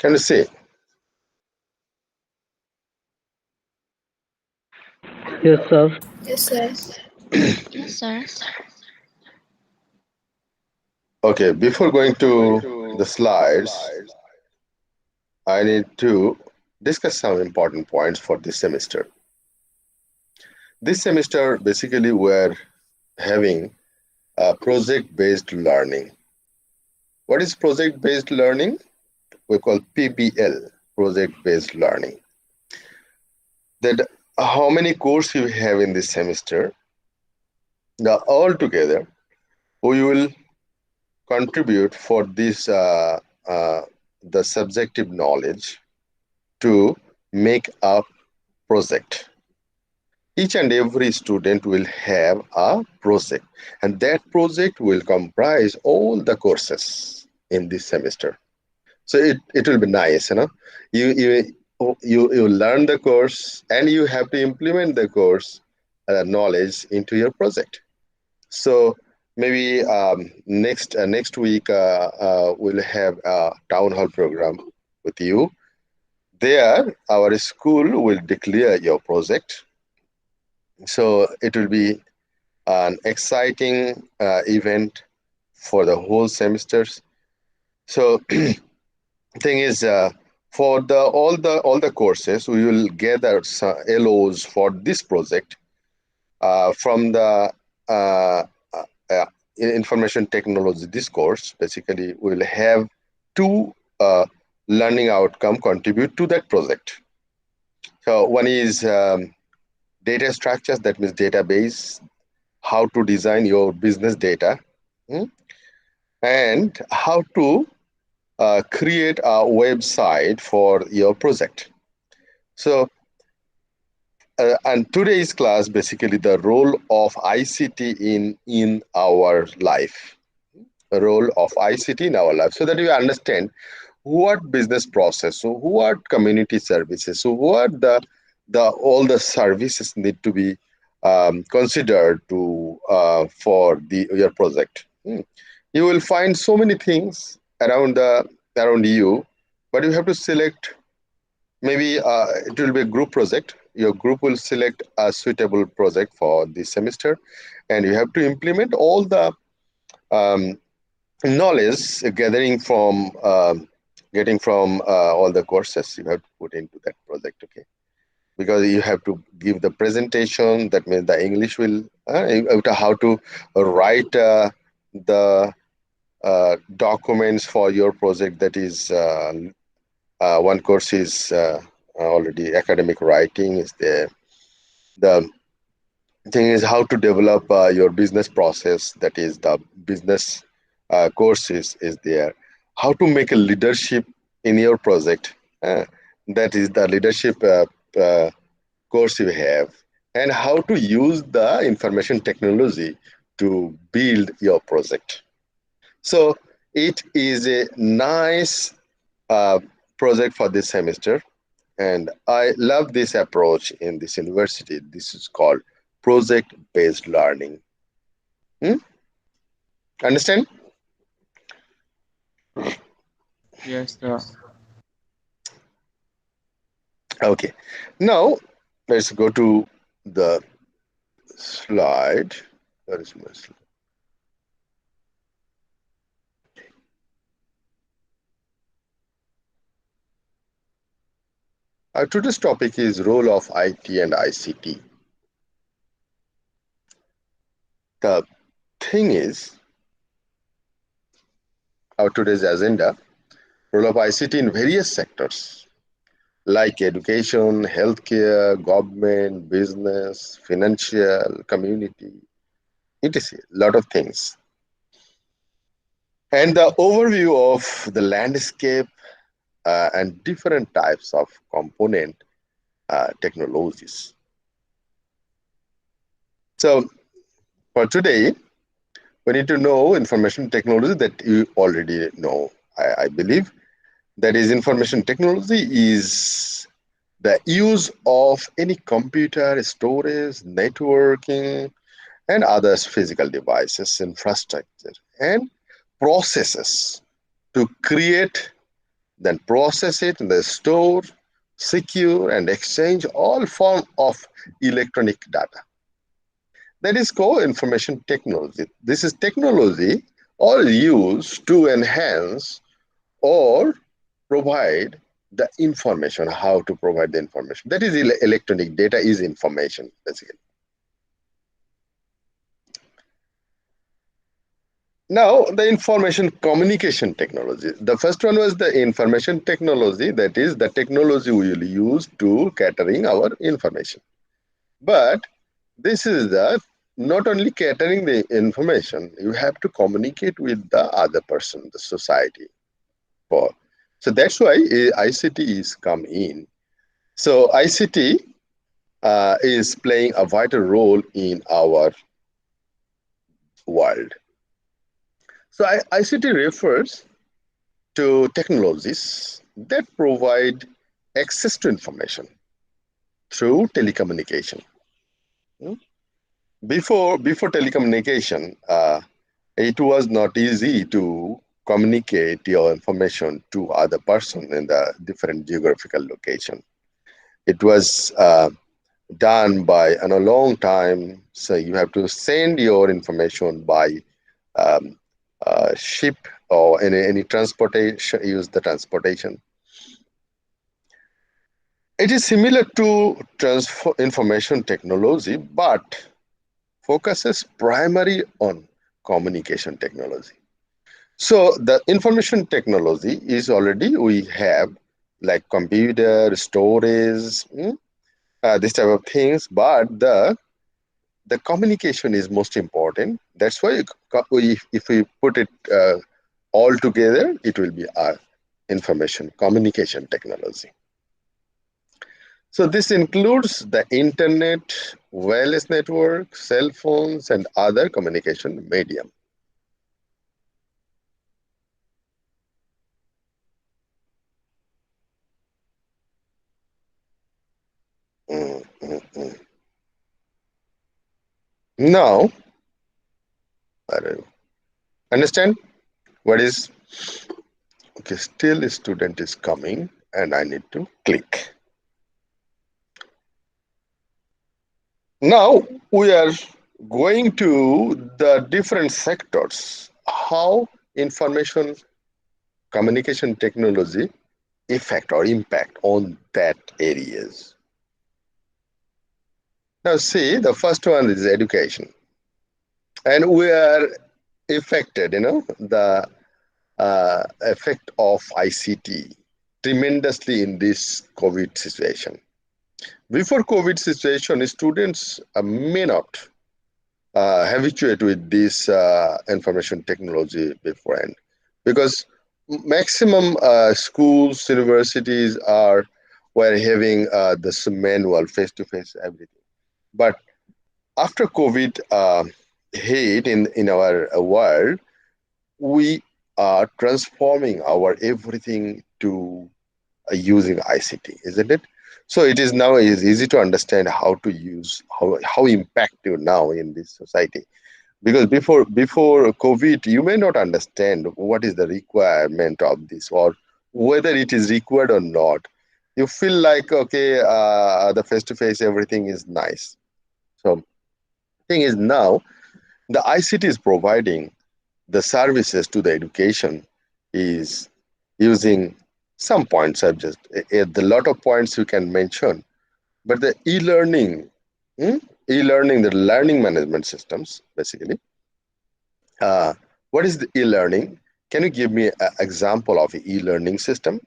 Can you say? Yes, sir. Yes, sir. Yes, sir. Okay, before going to the slides, I need to discuss some important points for this semester. This semester, basically, we're having a project-based learning. What is project-based learning? We call PBL, project-based learning. That how many courses you have in this semester? Now, all together, we will contribute for this the subjective knowledge to make a project. Each and every student will have a project, and that project will comprise all the courses in this semester. So it will be nice, you learn the course and you have to implement the course knowledge into your project. So maybe next week we'll have a town hall program with you. There, our school will declare your project. So it will be an exciting event for the whole semesters. So thing is, for the all the courses, we will gather some LOs for this project from the uh, uh, information technology discourse. Basically, we will have two learning outcome contribute to that project. So one is data structures, that means database, how to design your business data, mm, and how to create a website for your project. So, and today's class basically the role of ICT in our life, the role of ICT in our life, so that you understand what business process, so what community services, so what the all the services need to be considered to for the your project. You will find so many things around you, but you have to select. Maybe it will be a group project. Your group will select a suitable project for this semester, and you have to implement all the um, knowledge gathering from getting from all the courses you have to put into that project. Okay, because you have to give the presentation. That means the English will you have to how to write the documents for your project. That is one course is already academic writing is there. The thing is how to develop your business process. That is the business course is there. How to make a leadership in your project. uh, that is the leadership uh, course you have, and how to use the information technology to build your project. So it is a nice uh, project for this semester, and I love this approach in this university. This is called project based learning. Hmm? Understand? Yes, sir. Okay. Now let's go to the slide. Where is my slide? Today's topic is role of IT and ICT. The thing is, our today's agenda, role of ICT in various sectors like education, healthcare, government, business, financial, community, etc. Lot of things. And the overview of the landscape and different types of component technologies. So for today, we need to know information technology that you already know. I believe that is information technology is the use of any computer, storage, networking, and other physical devices, infrastructure, and processes to create then process it, then store, secure, and exchange all form of electronic data. That is called information technology. This is technology all used to enhance or provide the information, how to provide the information. That is electronic data is information, basically. Now, the information communication technology. The first one was the information technology, that is the technology we will use to catering our information. But this is the not only catering the information, you have to communicate with the other person, the society. For so that's why ICT is come in. So ICT is playing a vital role in our world. So ICT refers to technologies that provide access to information through telecommunication. Hmm? Before telecommunication, it was not easy to communicate your information to other person in the different geographical location. It was done by in a long time. So you have to send your information by um, ship or any transportation. Use the transportation. It is similar to transfer information technology, but focuses primarily on communication technology. So the information technology is already we have like computer, storage, this type of things, but the communication is most important. That's why if we put it all together, it will be our information communication technology. So this includes the internet, wireless network, cell phones, and other communication medium. Mm, mm, mm. Now, I don't understand what is okay. Still, a student is coming, and I need to click. Now we are going to the different sectors. How information communication technology effect or impact on that areas. Now see, the first one is education, and we are affected. The effect of ICT tremendously in this COVID situation. Before COVID situation, students may not habituate with this information technology beforehand because maximum schools, universities are were having this manual face-to-face everything. But after COVID hit in our world, we are transforming our everything to using ICT, isn't it? So it is now is easy to understand how to use how impactful now in this society. Because before COVID, you may not understand what is the requirement of this or whether it is required or not. You feel like okay, the face to face everything is nice. So thing is now the ICT is providing the services to the education is using some points. I've just the lot of points you can mention, but the e-learning, e-learning, the learning management systems, basically. Uh, what is the e-learning? Can you give me an example of an e-learning system?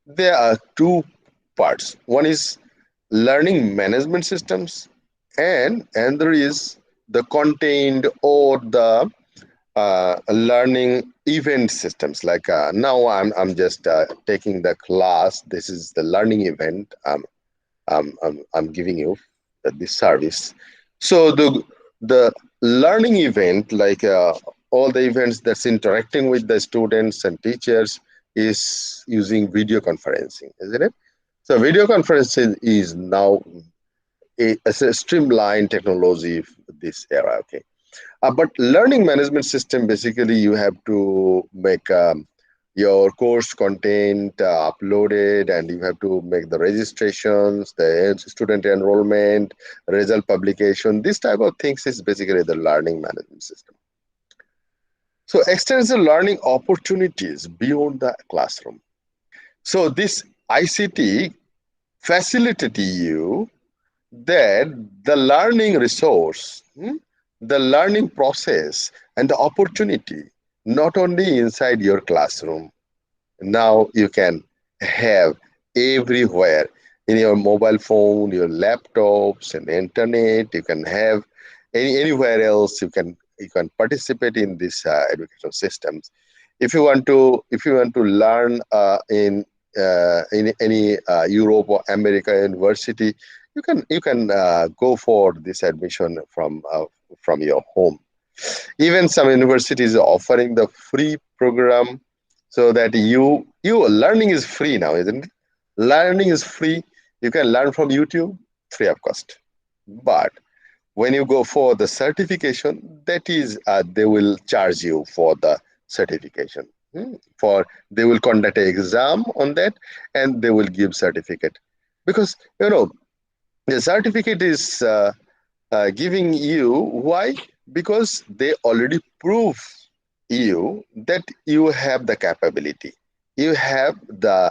There are two parts. One is learning management systems, and there is the contained or the learning event systems. Like now, I'm just taking the class. This is the learning event. I'm giving you this service. So the learning event, like all the events that's interacting with the students and teachers, is using video conferencing, isn't it? So video conferencing is now a streamlined technology for this era. Okay, But learning management system, basically you have to make your course content uploaded, and you have to make the registrations, the student enrollment, result publication. This type of things is basically the learning management system. So extends the learning opportunities beyond the classroom. So this ICT facilitate you that the learning resource, the learning process, and the opportunity not only inside your classroom. Now you can have everywhere in your mobile phone, your laptops, and internet. You can have anywhere else. You can participate in this education systems. If you want to learn in any Europe or America university, you can go for this admission from your home. Even some universities are offering the free program, so that you learning is free now, isn't it? Learning is free. You can learn from YouTube free of cost. But when you go for the certification, that is they will charge you for the certification. For they will conduct an exam on that, and they will give certificate, because the certificate is giving you why, because they already prove you that you have the capability, you have the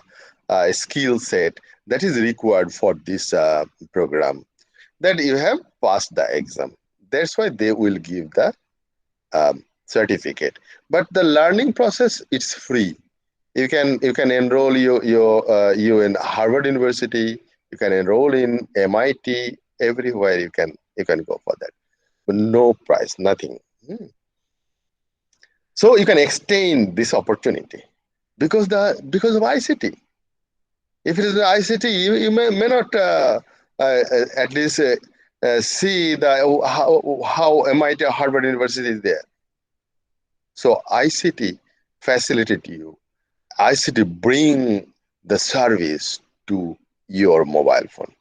skill set that is required for this program, that you have passed the exam. That's why they will give the certificate. But the learning process, it's free. You can enroll you in Harvard University. You can enroll in MIT. Everywhere you can go for that. No price, nothing. So you can extend this opportunity because of ICT. If it is the ICT, you may not at least see the how MIT or Harvard University is there. So ICT facilitate you. ICT bring the service to your mobile phone.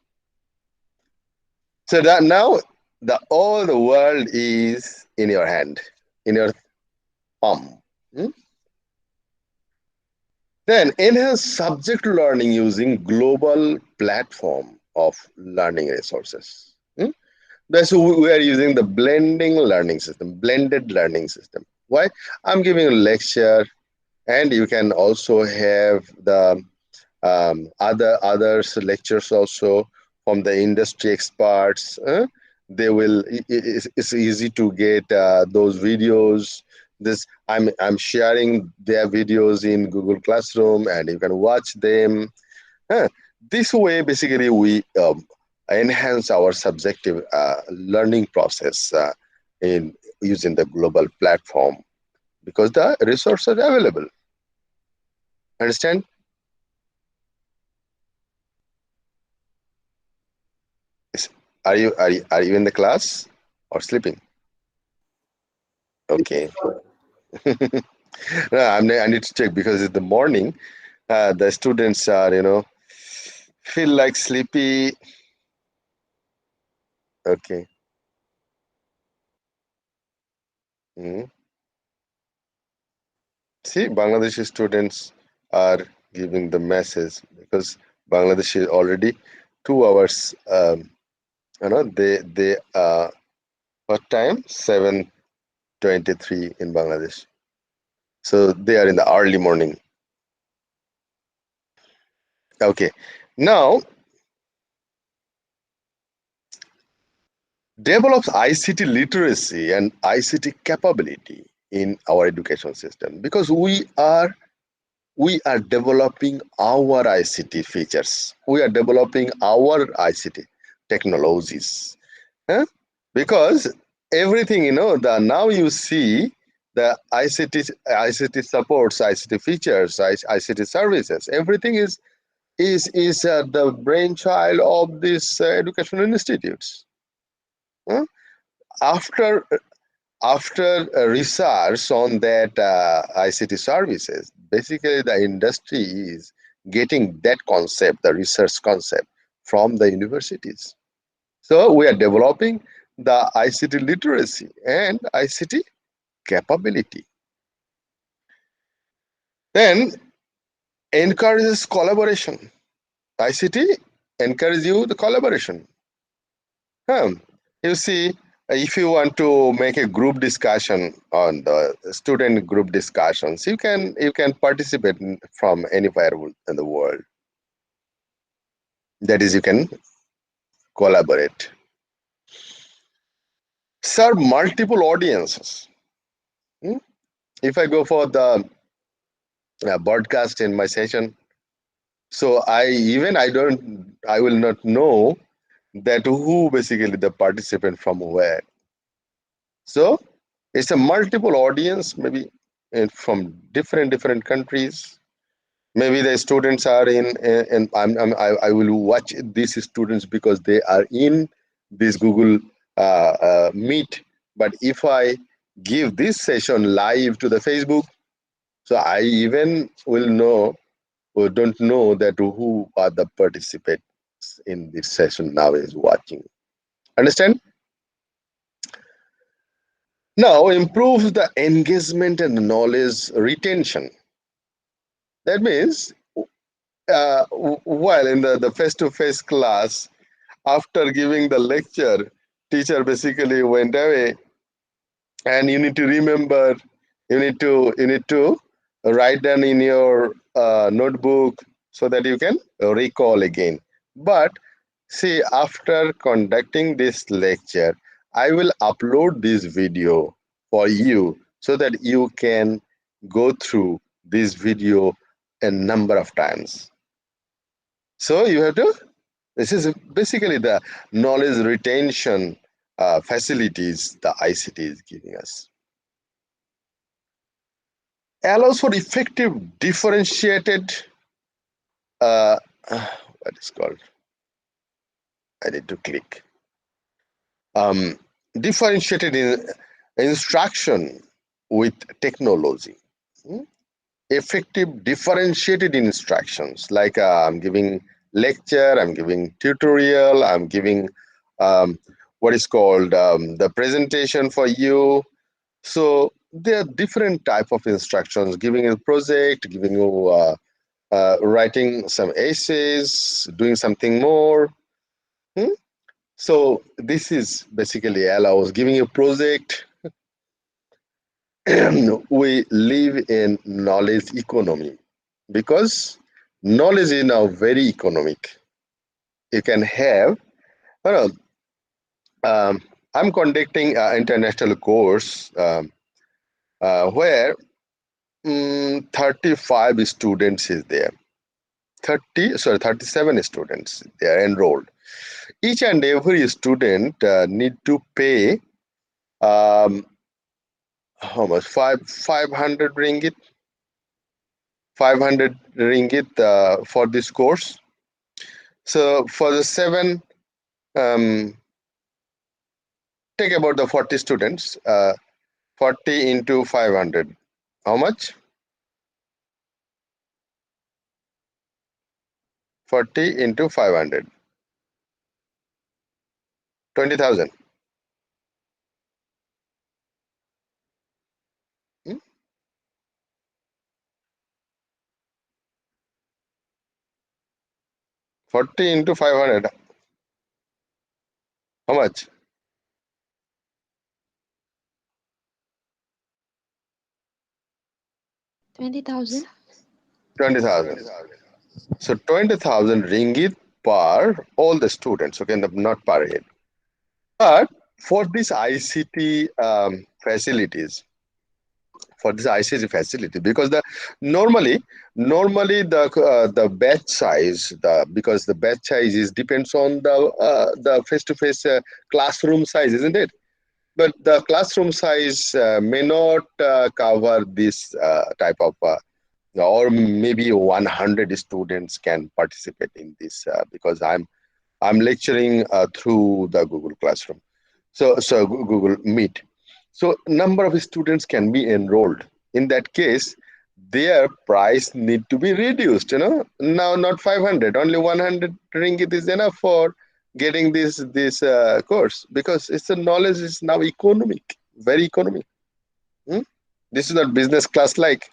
So that now the all the world is in your hand, in your palm. Hmm? Then enhance subject learning using global platform of learning resources. That's who we are using the blending learning system, blended learning system. Why? I'm giving a lecture, and you can also have the others lectures also from the industry experts. They will. It's easy to get those videos. This I'm sharing their videos in Google Classroom, and you can watch them. Uh, this way, basically, we enhance our subjective learning process in using the global platform, because the resources are available. Understand? Is- are you in the class or sleeping? Okay. No, I need to check because it's the morning. The students are, feel like sleepy. Okay. Mhm. See, Bangladeshi students are giving the message because Bangladesh is already 2 hours. They what time? 7:23 in Bangladesh. So they are in the early morning. Okay. Now develops ICT literacy and ICT capability in our education system, because we are developing our ICT features. We are developing our ICT technologies. Huh? Because everything, the now you see the ICT supports, ICT features, ICT services. Everything is the brainchild of these educational institutes. Huh? After research on that ICT services, basically the industry is getting that concept, the research concept, from the universities. So we are developing the ICT literacy and ICT capability. Then encourages collaboration. ICT encourages you the collaboration. Um, you see, if you want to make a group discussion on the student group discussions, you can participate from anywhere in the world. That is, you can collaborate. Serve multiple audiences. Hmm? If I go for the broadcast in my session, so I will not know that who basically the participant from where. So it's a multiple audience, maybe from different countries. Maybe the students are and I will watch these students because they are in this Google Meet. But if I give this session live to the Facebook, so I even will know or don't know that who are the participants in this session now is watching. Understand? Now improves the engagement and knowledge retention. That means while in the face-to-face class, after giving the lecture, teacher basically went away, and you need to remember, you need to write down in your notebook so that you can recall again. But see, after conducting this lecture, I will upload this video for you so that you can go through this video a number of times. So you have to, this is basically the knowledge retention facilities the ICT is giving us. Allows for effective differentiated, uh, what is called, I need to click, um, differentiated instruction with technology. Hmm? Effective differentiated instructions like I'm giving lecture, I'm giving tutorial, I'm giving what is called the presentation for you. So there are different type of instructions, giving you a project, giving you writing some essays, doing something more. Hmm? So this is basically allows giving you a project. We live in knowledge economy because knowledge is now very economic. You can have, you know, I'm conducting an international course where 35 students is there. 37 students they are enrolled. Each and every student need to pay um, how much? 500 ringgit, 500 ringgit for this course. So for the seven, um, take about the 40 students, 40 into 500. How much? 40 into 500. 20,000. Hmm? 40 into 500. How much? 20,000. 20,000. So 20,000 ringgit per all the students, okay, not per head. But for this ICT facilities, for this ICT facility, because the normally normally the batch size, the because the batch size is depends on the face-to-face classroom size, isn't it? But the classroom size may not cover this type of or maybe 100 students can participate in this because I'm lecturing through the Google Classroom. So Google Meet. So number of students can be enrolled. In that case, their price need to be reduced. Now not 500, only 100 ringgit is enough for getting this course because it's the knowledge is now economic, very economic. Hmm? This is not business class like.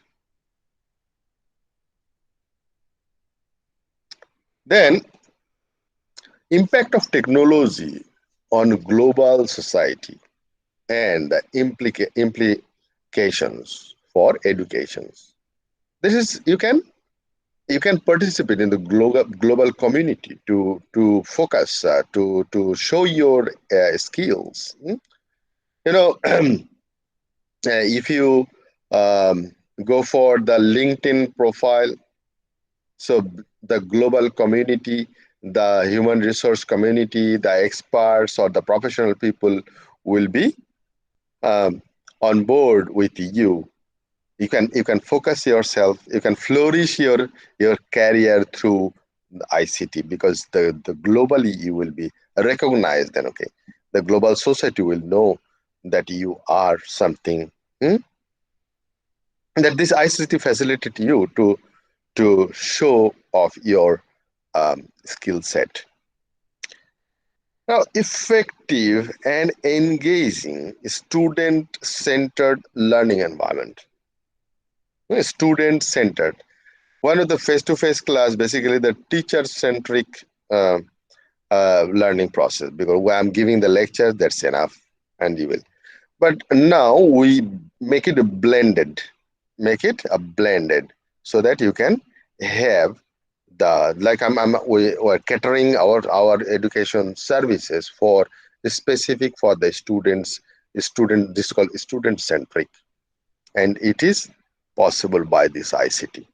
Then impact of technology on global society and the implications for education. This is you can participate in the global community to focus to show your skills. You know, if you um, go for the LinkedIn profile, so the global community, the human resource community, the experts or the professional people will be um, on board with you. You can focus yourself, you can flourish your career through the ICT because the globally you will be recognized. Then okay, the global society will know that you are something, hmm, that this ICT facilitated you to show off your skill set. Now, effective and engaging student centered learning environment. Student centered. One of the face-to-face class, basically the teacher-centric uh, learning process. Because when I'm giving the lecture, that's enough, and you will. But now we make it a blended, so that you can have the like we're catering our education services for specific for the students. Student, this is called student-centric, and it is possible by this ICT.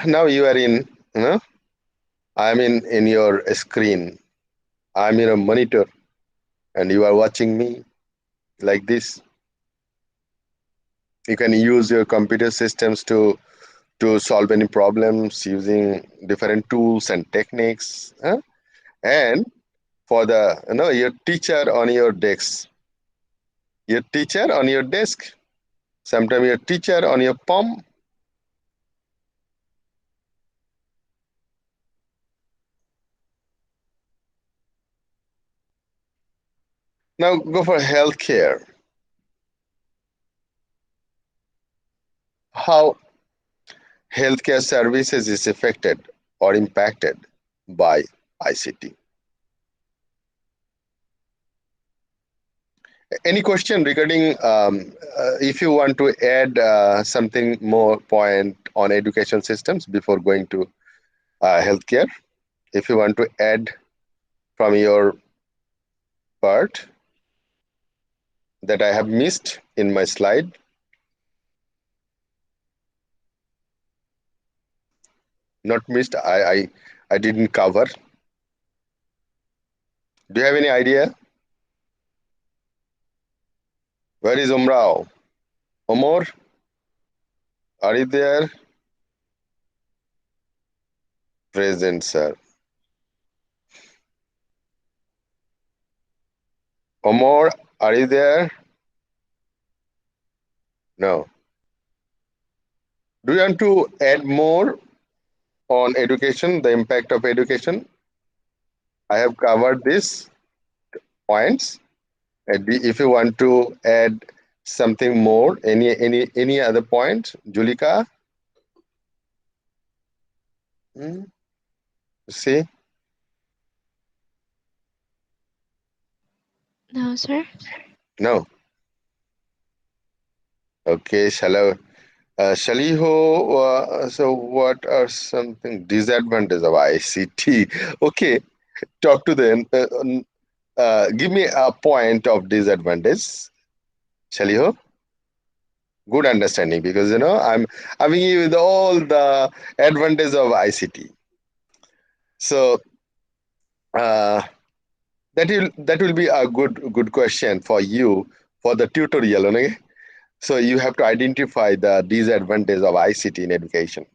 Now you are in, you know, I'm in your screen. I'm in a monitor, and you are watching me like this. You can use your computer systems to solve any problems using different tools and techniques. And for the your teacher on your desk, sometimes your teacher on your palm. Now go for healthcare. How healthcare services is affected or impacted by ICT. Any question regarding if you want to add something more point on education systems before going to healthcare? If you want to add from your part that I have missed in my slide, not missed, I didn't cover. Do you have any idea? Where is Umrao? Omar, are you there? Present, sir. Omar, are you there? No. Do you want to add more on education, the impact of education? I have covered these points. If you want to add something more, any other point, Julika? Hmm? See? No, sir. No. Okay, Shaliho, so what are something disadvantages of ICT? Okay, talk to them. Give me a point of disadvantage, Shaliho. Good understanding because I'm giving you with all the advantage of ICT. So uh, that will be a good question for you for the tutorial. Okay? So you have to identify the disadvantage of ICT in education.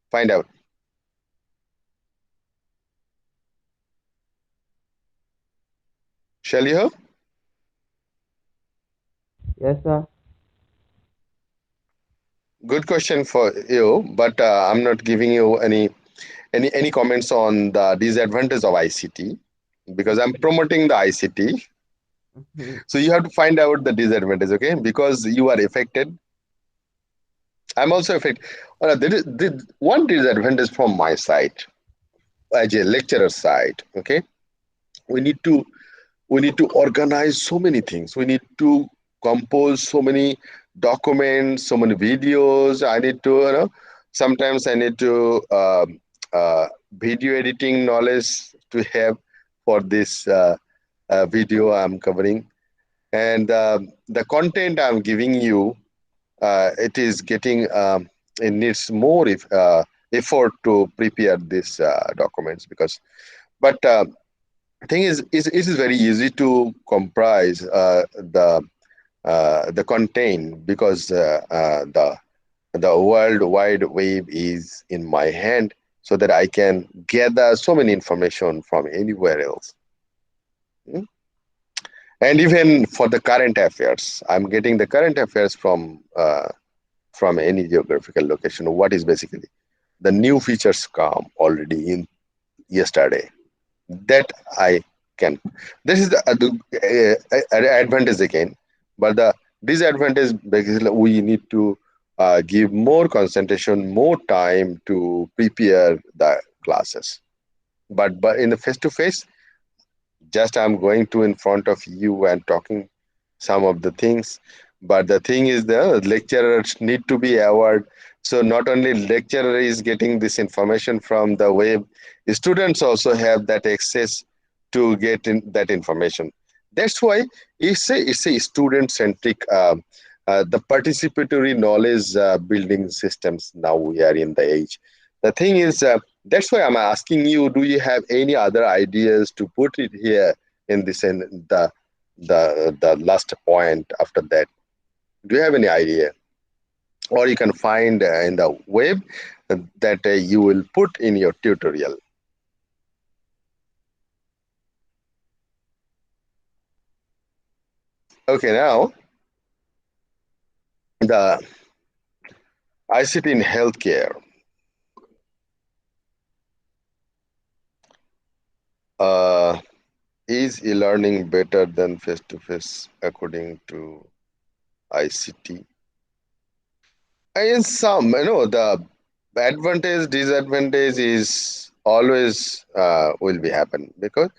Find out. Shaliho? Yes, sir. Good question for you, but I'm not giving you any comments on the disadvantage of ICT because I'm promoting the ICT. So you have to find out the disadvantage, okay? Because you are affected. I'm also affected. There is one disadvantage from my side as a lecturer side, okay? We need to we need to organize so many things. We need to compose so many documents, so many videos. I need to, sometimes I need to video editing knowledge to have for this video I'm covering. And the content I'm giving you, it is getting, it needs more effort to prepare these documents because, but thing is it is very easy to comprise the content because the world wide web is in my hand, so that I can gather so many information from anywhere else. Mm. And even for the current affairs, I'm getting the current affairs from any geographical location. What is basically the new features come already in yesterday that I can. This is the advantage again, but the disadvantage basically we need to give more concentration, more time to prepare the classes. But in the face to face, just I'm going to in front of you and talking some of the things. But the thing is, the lecturers need to be aware. So not only lecturer is getting this information from the web, students also have that access to get in that information. That's why it's a student centric, the participatory knowledge building systems. Now we are in the age. The thing is, that's why I'm asking you, do you have any other ideas to put it here in this, in the last point after that? Do you have any idea, or you can find in the web that you will put in your tutorial? Okay, now the ICT in healthcare. uh, is e-learning better than face-to-face according to ICT? In some, the advantage disadvantage is always will be happen, because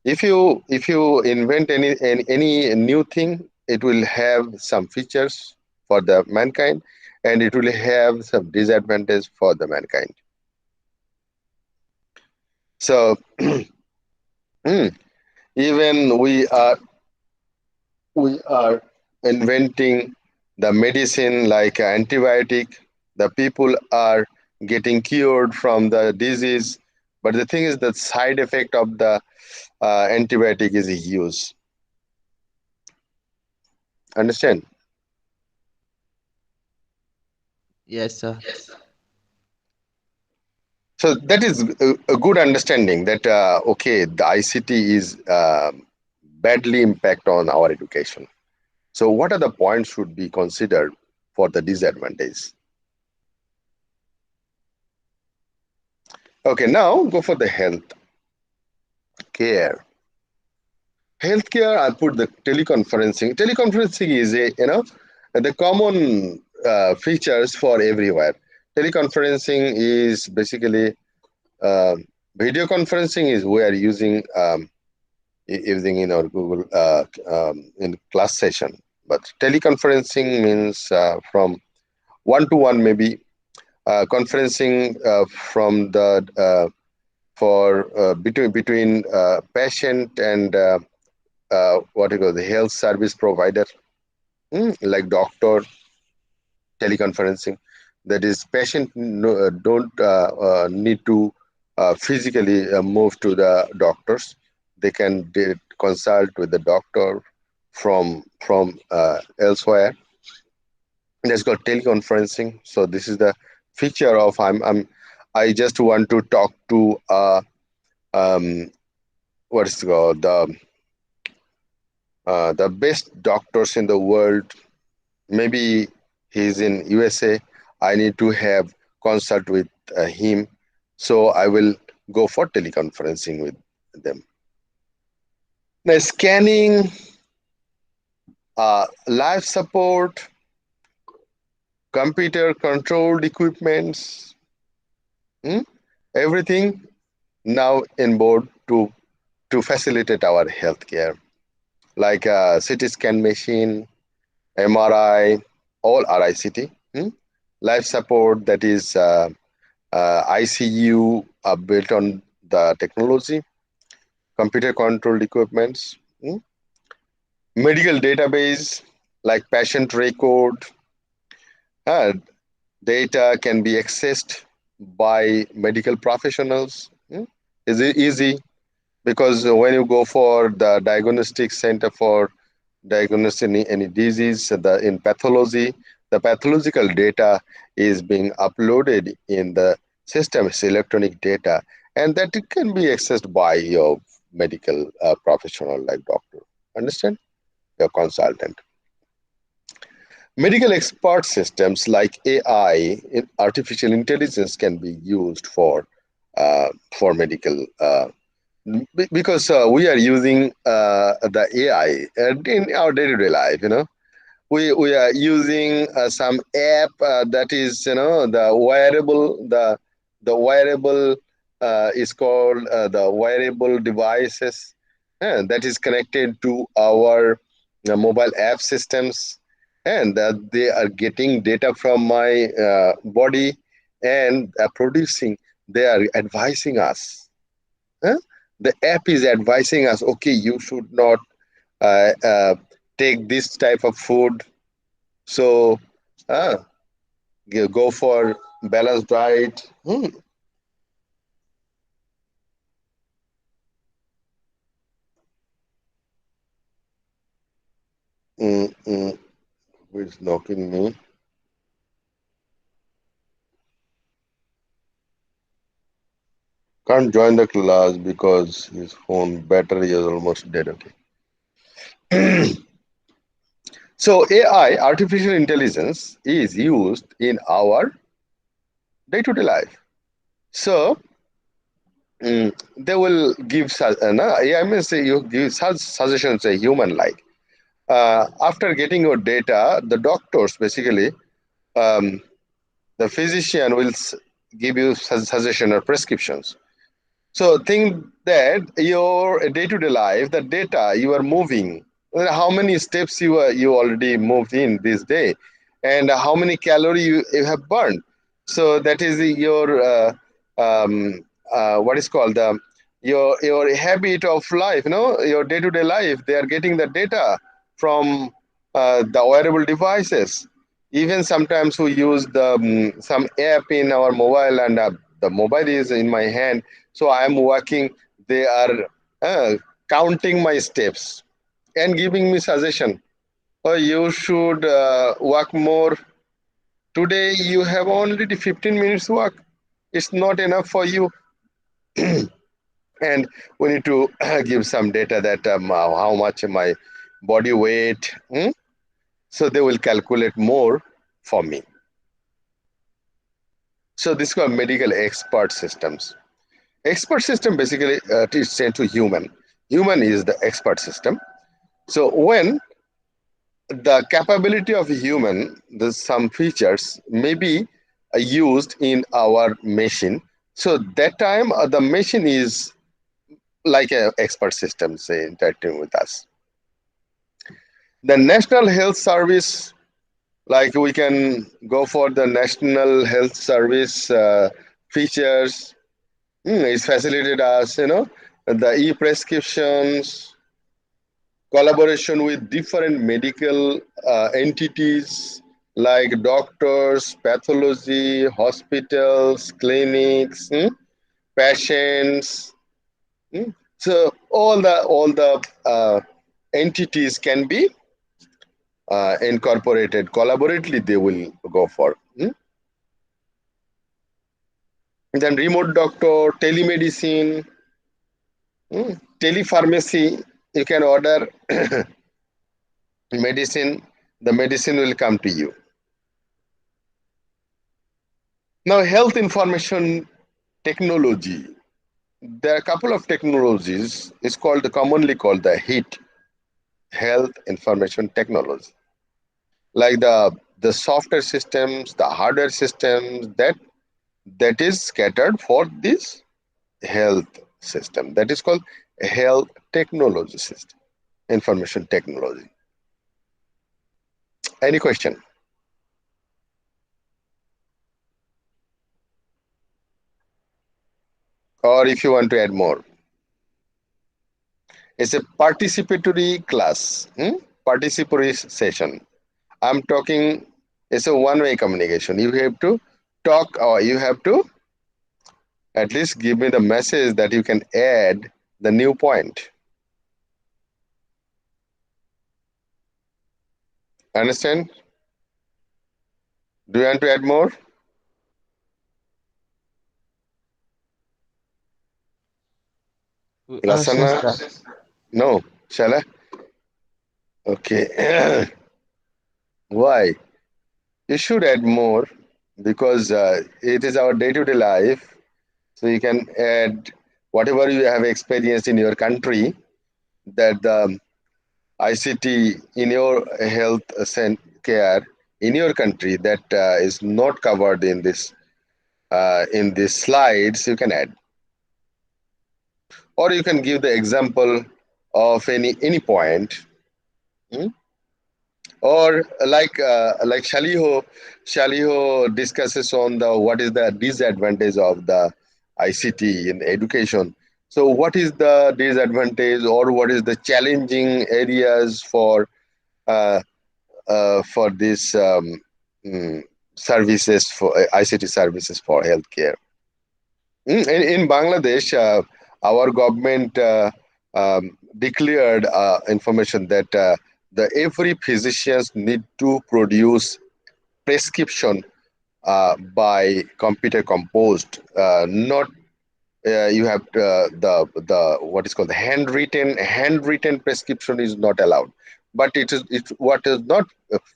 if you invent any new thing, it will have some features for the mankind, and it will have some disadvantage for the mankind. So mm, even we are inventing the medicine like antibiotic, the people are getting cured from the disease, but the thing is the side effect of the antibiotic is huge. Understand? Yes, sir. So that is a good understanding that okay, the ICT is badly impact on our education. So what are the points should be considered for the disadvantage? Okay, now go for the health care. Healthcare, I put the teleconferencing. Teleconferencing is a, the common features for everywhere. Teleconferencing is basically, uh, video conferencing is we are using, using in our Google in class session. But teleconferencing means from one to one, maybe conferencing from the for between patient and what you call the health service provider, like doctor. Teleconferencing, that is patient don't need to physically move to the doctors. They can consult with the doctor from elsewhere. That's called teleconferencing. So this is the feature of I just want to talk to um, what's it called, the best doctors in the world. Maybe he's in USA. I need to have consult with him. So I will go for teleconferencing with them. Now, scanning, life support, computer controlled equipments, hmm, everything now in board to facilitate our healthcare, like CT scan machine, MRI, all are ICT. Life support, that is ICU, built on the technology, computer controlled equipments, medical database like patient record, uh, data can be accessed by medical professionals. Is it easy? Because when you go for the diagnostic center for diagnosing any disease, in pathology, the pathological data is being uploaded in the system, it's electronic data, and that it can be accessed by your medical professional like doctor. Understand? Your consultant. Medical expert systems like AI, artificial intelligence, can be used for medical, because we are using the AI in our day-to-day life. We are using some app that is, the wearable is called the wearable devices, that is connected to our mobile app systems, and that they are getting data from my body, and producing, they are advising us. huh? The app is advising us, okay, you should not uh, uh, take this type of food, so uh, go for balanced diet. Mm, mm, who is knocking me? Can't join the class because his phone battery is almost dead. Okay. So AI, artificial intelligence, is used in our day-to-day life. So they will give no, AI means you give suggestions, a human like. After getting your data, the doctors basically, um, the physician will give you suggestion or prescriptions. So think that your day-to-day life, the data you are moving, how many steps you already moved in this day, and how many calorie you have burned. So that is your what is called your habit of life. Your day-to-day life. They are getting the data from the wearable devices. Even sometimes we use some app in our mobile, and the mobile is in my hand, so I am working. They are uh, counting my steps and giving me suggestion. Oh, you should work more. Today you have only the 15 minutes work. It's not enough for you. And we need to give some data that how much my body weight. So they will calculate more for me. So this is called medical expert systems. Expert system basically is sent to human. Human is the expert system. So when the capability of a human, the some features may be used in our machine. So that time the machine is like an expert system, say, interacting with us. The National Health Service, like we can go for the National Health Service features. It's facilitated us, the e-prescriptions, collaboration with different medical entities like doctors, pathology, hospitals, clinics, patients. So all the entities can be incorporated collaboratively. They will go for. Then remote doctor, telemedicine, telepharmacy. You can order medicine. The medicine will come to you. Now, health information technology. There are a couple of technologies. It's called commonly called the HIT, health information technology, like the software systems, the hardware systems that is scattered for this health system. That is called health technology system, information technology. Any question? Or if you want to add more, it's a participatory class, participatory session. I'm talking, it's a one-way communication. You have to talk or you have to at least give me the message that you can add the new point. Understand? Do you want to add more? We Lasana? understand, sir. No. Shall I? Okay. Why? You should add more because it is our day-to-day life. So you can add whatever you have experienced in your country, that the ICT in your health care in your country that is not covered in these slides. You can add, or you can give the example of any point. Hmm? Or like Shaliho discusses on the what is the disadvantage of the ICT in education. So what is the disadvantage or what is the challenging areas uh, for these mm, services for ICT services for healthcare? In Bangladesh, our government declared information that the every physicians need to produce prescription by computer composed, not you have the what is called the handwritten prescription is not allowed, but it's what is not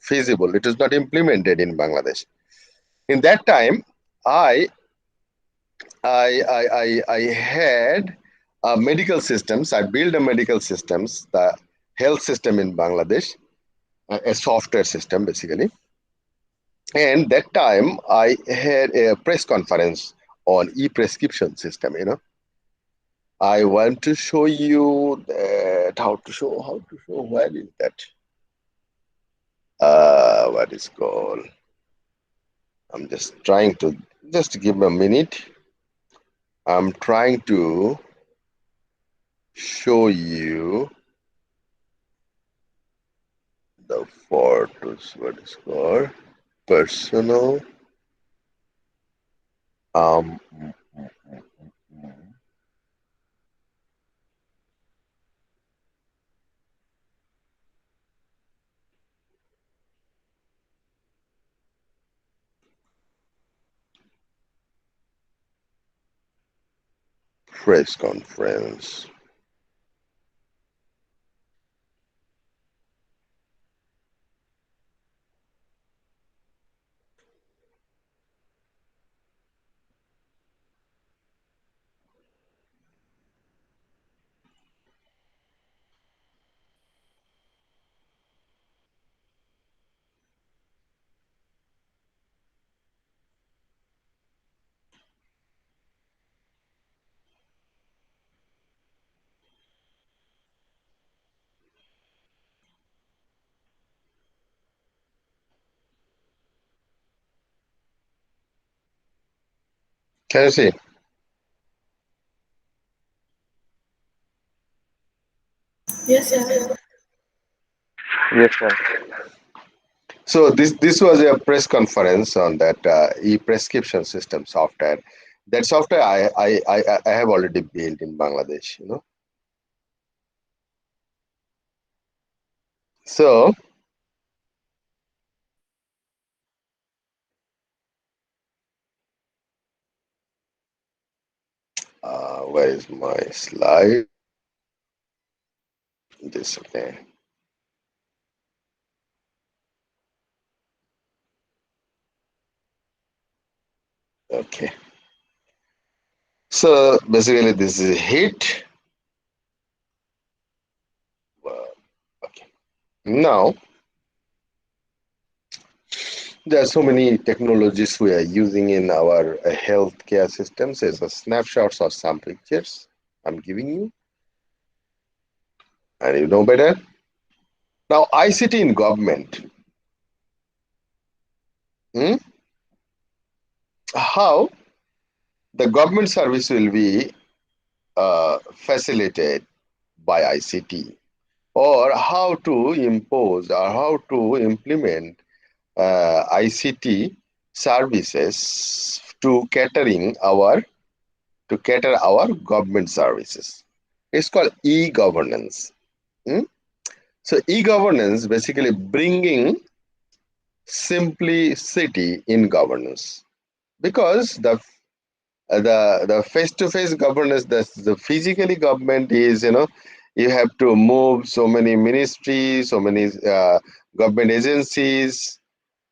feasible. It is not implemented in Bangladesh. In that time, I I had medical systems. I built a medical systems, the health system in Bangladesh, a software system basically. And that time I had a press conference on e-prescription system. I want to show you that how to show where is that? What is called? I'm just trying to just give me a minute. I'm trying to show you the photos. What is called personal um press conference. Can you see? Yes, sir. Yes, sir. So this was a press conference on that e-prescription system software. That software I have already built in Bangladesh. So where is my slide? This okay. Okay. So basically, this is hit. Okay. Now there are so many technologies we are using in our healthcare systems. As a snapshots or some pictures I'm giving you, and you know better. Now ICT in government. Hmm? How the government service will be facilitated by ICT, or how to impose or how to implement ICT services to cater our government services. It's called e-governance. Hmm? So e-governance basically bringing simplicity in governance, because the face-to-face governance, the physically government is, you have to move so many ministries, so many government agencies.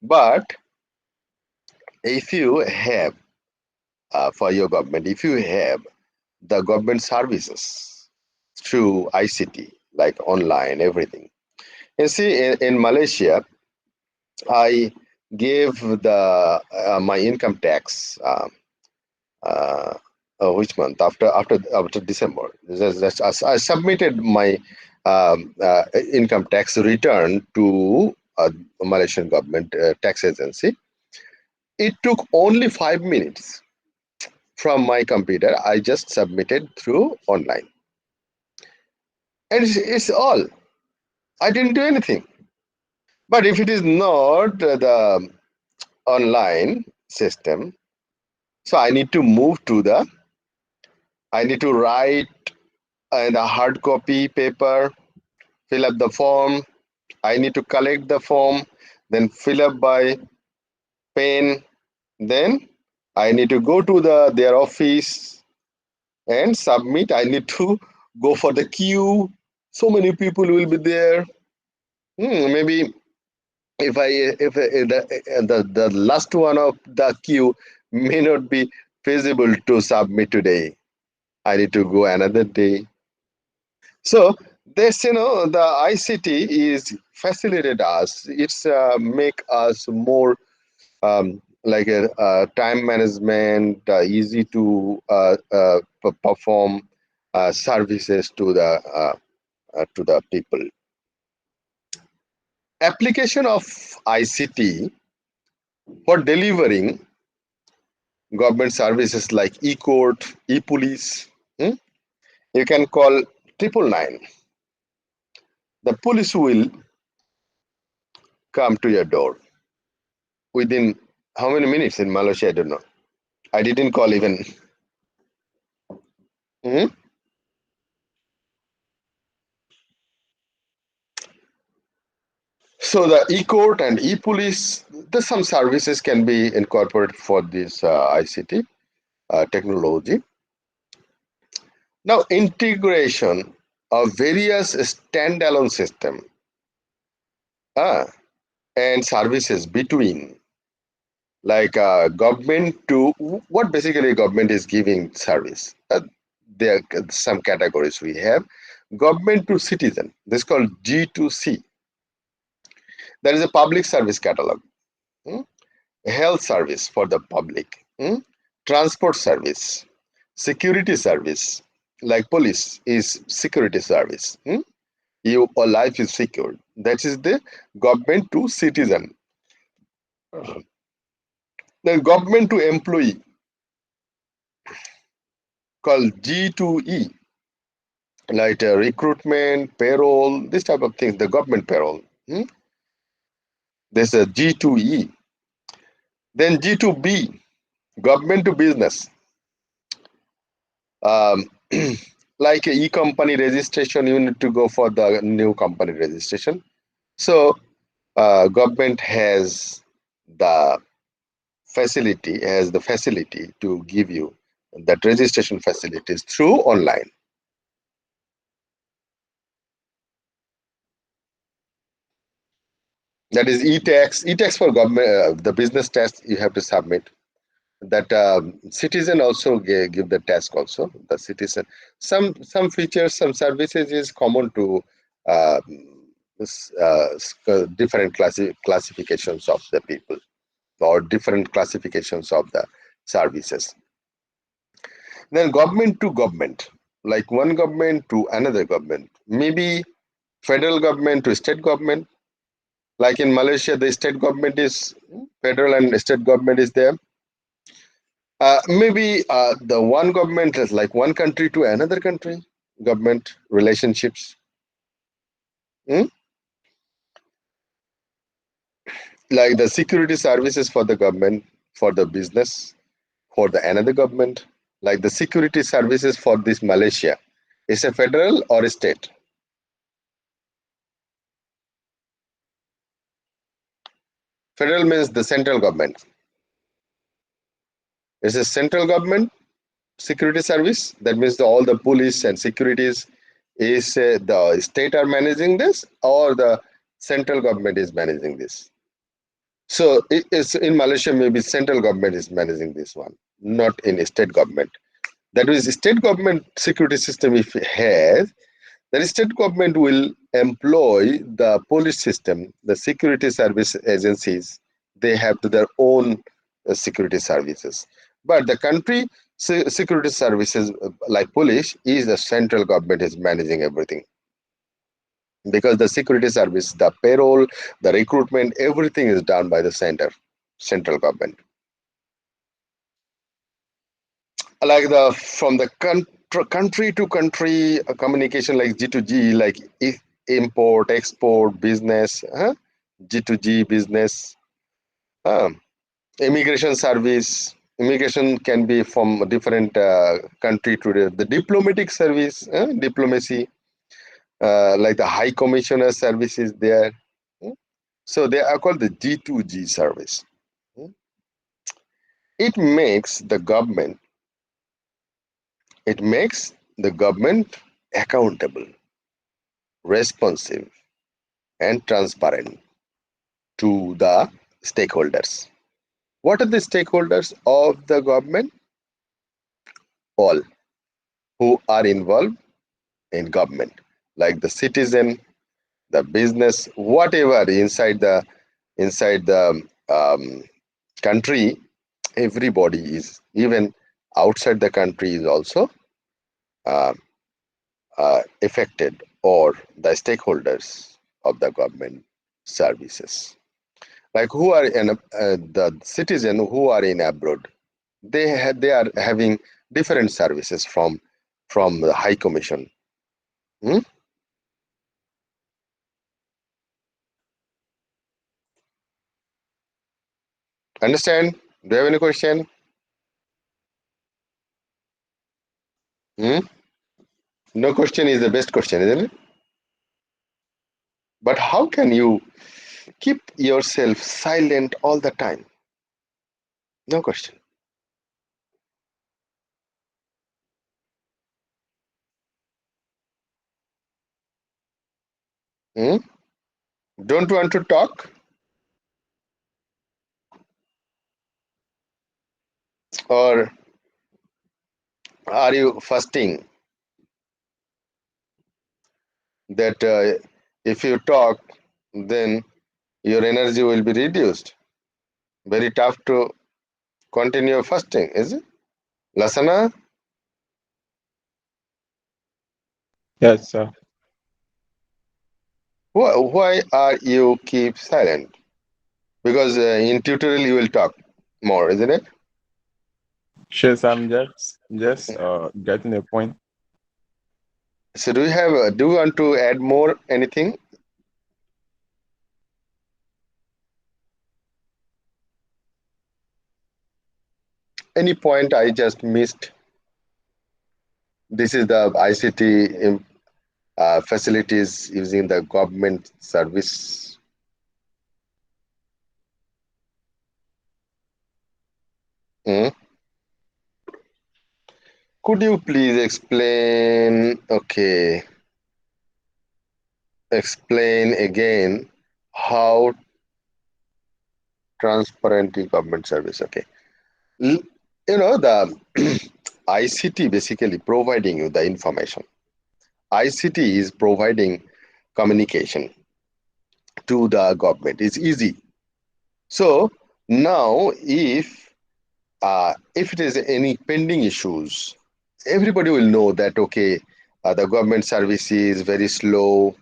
But if you have for your government, if you have the government services through ICT, like online, everything. You see, in Malaysia, I gave the my income tax. Uh, which month? After December. I submitted my income tax return to Malaysian government tax agency. It took only 5 minutes from my computer. I just submitted through online, and it's all. I didn't do anything. But if it is not the online system, so I need to write in a hard copy paper, fill up the form. I need to collect the form, then fill up by pen. Then I need to go to their office and submit. I need to go for the queue. So many people will be there. Maybe if the last one of the queue may not be feasible to submit today, I need to go another day. So this, the ICT is facilitated us. It's make us more like a time management, easy to perform services to the people. Application of ICT for delivering government services like e-court, e-police. You can call 999. The police will come to your door within how many minutes in Malaysia? I don't know. I didn't call even. Mhm. So the e-court and e-police, there's some services can be incorporated for this ICT technology. Now integration of various standalone system uh, and services between, like government to what basically government is giving service. There are some categories we have. Government to citizen, this is called G2C. There is a public service catalog. Hmm? Health service for the public. Transport service, security service, like police is security service. Your life is secured. That is the government to citizen. Then government to employee, called G2E, like recruitment, payroll, this type of things, the government payroll. There's a G2E. Then G2B, government to business. Um, like a e-company registration, you need to go for the new company registration. So government the has the facility to give you that registration facilities through online. That is e-tax. E-tax for government, the business tax you have to submit. that citizen also give the task also the citizen. Some features, some services is common to uh, different classifications of the people, or different classifications of the services. Then government to government, like one government to another government, maybe federal government to state government. Like in Malaysia, the state government is federal and state government is there. Maybe the one government is like one country to another country, government relationships. Hmm? Like the security services for the government, for the business, for the another government. Like the security services for this Malaysia, is a federal or a state? Federal means the central government. It's a central government security service. That means all the police and securities is the state are managing this, or the central government is managing this. So it's in Malaysia, maybe central government is managing this one, not in state government. That means state government security system, if it has, the state government will employ the police system, the security service agencies. They have their own security services. But the country security services, like police, is the central government is managing everything, because the security service, the payroll, the recruitment, everything is done by the central government. Like the from the country to country communication, like G to G, like import, export, business, G to G business, immigration service. Immigration can be from a different country to the diplomatic service, diplomacy, like the high commissioner service is there. Hmm? So they are called the G2G service. Hmm? It makes the government, it makes the government accountable, responsive, and transparent to the stakeholders. What are the stakeholders of the government? All who are involved in government, like the citizen, the business, whatever inside the country. Everybody is, even outside the country, is also uh, affected, or the stakeholders of the government services. Like who are in the citizen who are in abroad, they are having different services from the High Commission. Hmm? Understand? Do you have any question? Hmm? No question is the best question, isn't it? But how can you keep yourself silent all the time? No question. Hmm? Don't want to talk, or are you fasting that if you talk, then your energy will be reduced? Very tough to continue fasting, is it? Lasana, Yes, sir. why are you keep silent? Because in tutorial you will talk more, isn't it? Yes, I'm just getting a point. So do you want to add more anything? Any point I just missed? This is the ICT facilities using the government service. Hmm? Could you please explain? Okay, explain again how transparent the government service. Okay, The ICT basically providing you the information. ICT is providing communication to the government. It's easy. So now, if it is any pending issues, everybody will know that okay, the government service is very slow.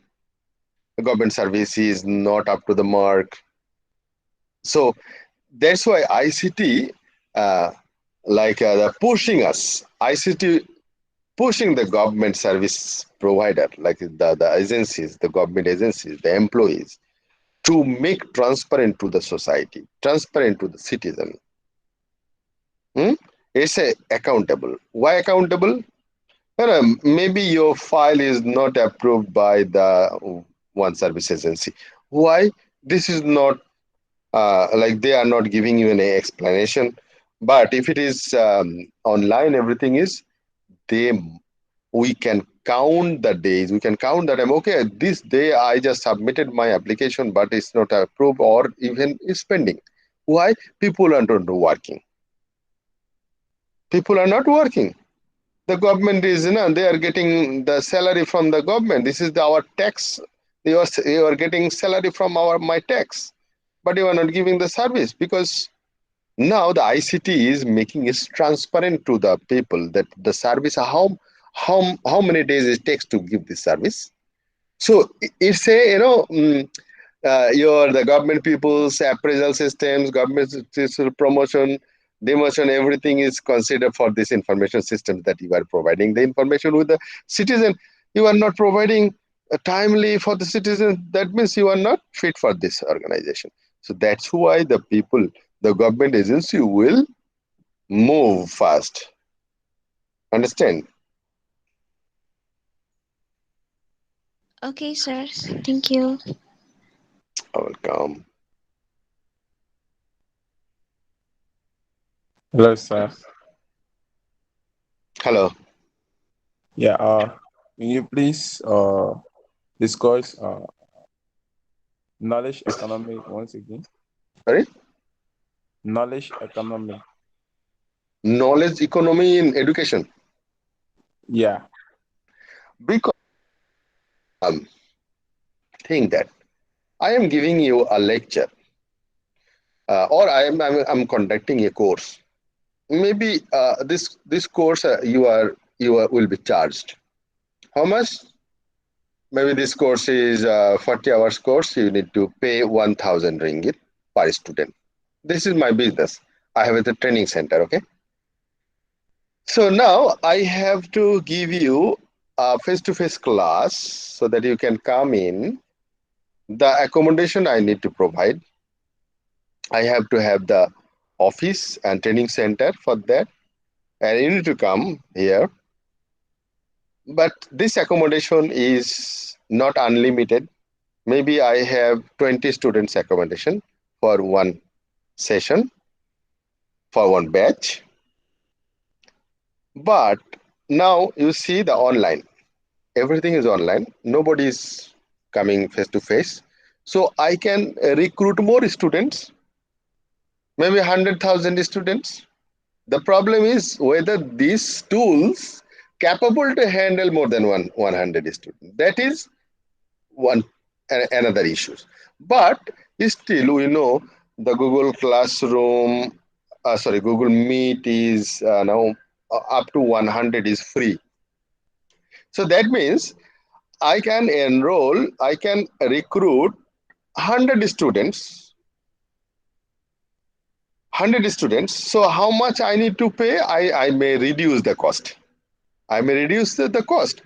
The government service is not up to the mark. So that's why ICT, uh, the pushing us, ICT pushing the government service provider, like the agencies, the government agencies, the employees, to make transparent to the society, transparent to the citizen. Hmm? It's accountable. Why accountable? Maybe your file is not approved by the one service agency. Why? This is not like they are not giving you any explanation. But if it is online, everything is they. We can count the days. We can count that. I'm okay. This day I just submitted my application, but it's not approved or even is pending. Why? People are not working. People are not working. The government is, they are getting the salary from the government. This is our tax. You are getting salary from my tax, but you are not giving the service because now the ICT is making it transparent to the people that the service how many days it takes to give this service. So it's a your the government people's appraisal systems, government promotion, demotion, everything is considered for this information systems that you are providing the information with the citizen. You are not providing timely for the citizen. That means you are not fit for this organization. So that's why the people, the government agency will move fast. Understand? Okay, sir. Thank you. Welcome. Hello, sir. Hello. Yeah. Can you please discuss knowledge economy once again? Sorry. Knowledge economy. Knowledge economy in education. Yeah. Because um, think that I am giving you a lecture, or I'm conducting a course. Maybe this course you will be charged. How much? Maybe this course is 40 hours course. You need to pay 1,000 ringgit per student. This is my business. I have a training center. Okay. So now I have to give you a face-to-face class so that you can come in. The accommodation I need to provide. I have to have the office and training center for that, and you need to come here. But this accommodation is not unlimited. Maybe I have 20 students accommodation for one session, for one batch. But now you see the online. Everything is online. Nobody is coming face to face. So I can recruit more students, maybe 100,000 students. The problem is whether these tools capable to handle more than 100 students. That is one another issues. But still, we know the Google Classroom, Google Meet is now up to 100 is free. So that means I can recruit 100 students, 100 students. So how much I need to pay? I may reduce the cost. I may reduce the cost.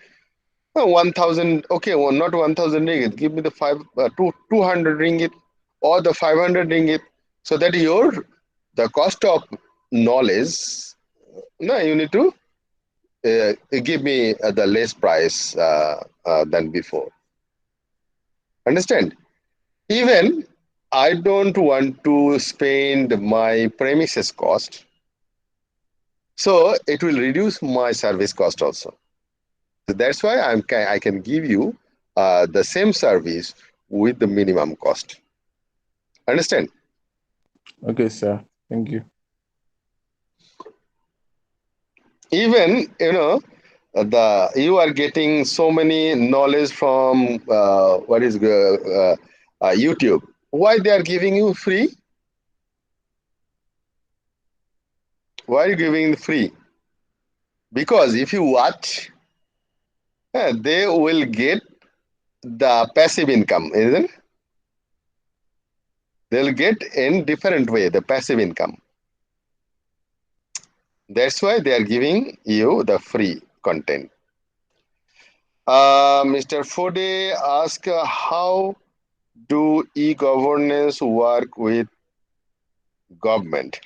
1,000, okay, well, not 1,000 ringgit. Give me the 200 ringgit or the 500 ringgit. So that the cost of knowledge, no, you need to give me the less price than before. Understand? Even I don't want to spend my premises cost, so it will reduce my service cost also. So that's why I can give you the same service with the minimum cost. Understand? Okay, sir. Thank you. Even the you are getting so many knowledge from what is YouTube. Why they are giving you free? Why are you giving free? Because if you watch, they will get the passive income, isn't it? They'll get in different way the passive income. That's why they are giving you the free content. Mr. Fode asked, how do e-governance work with government?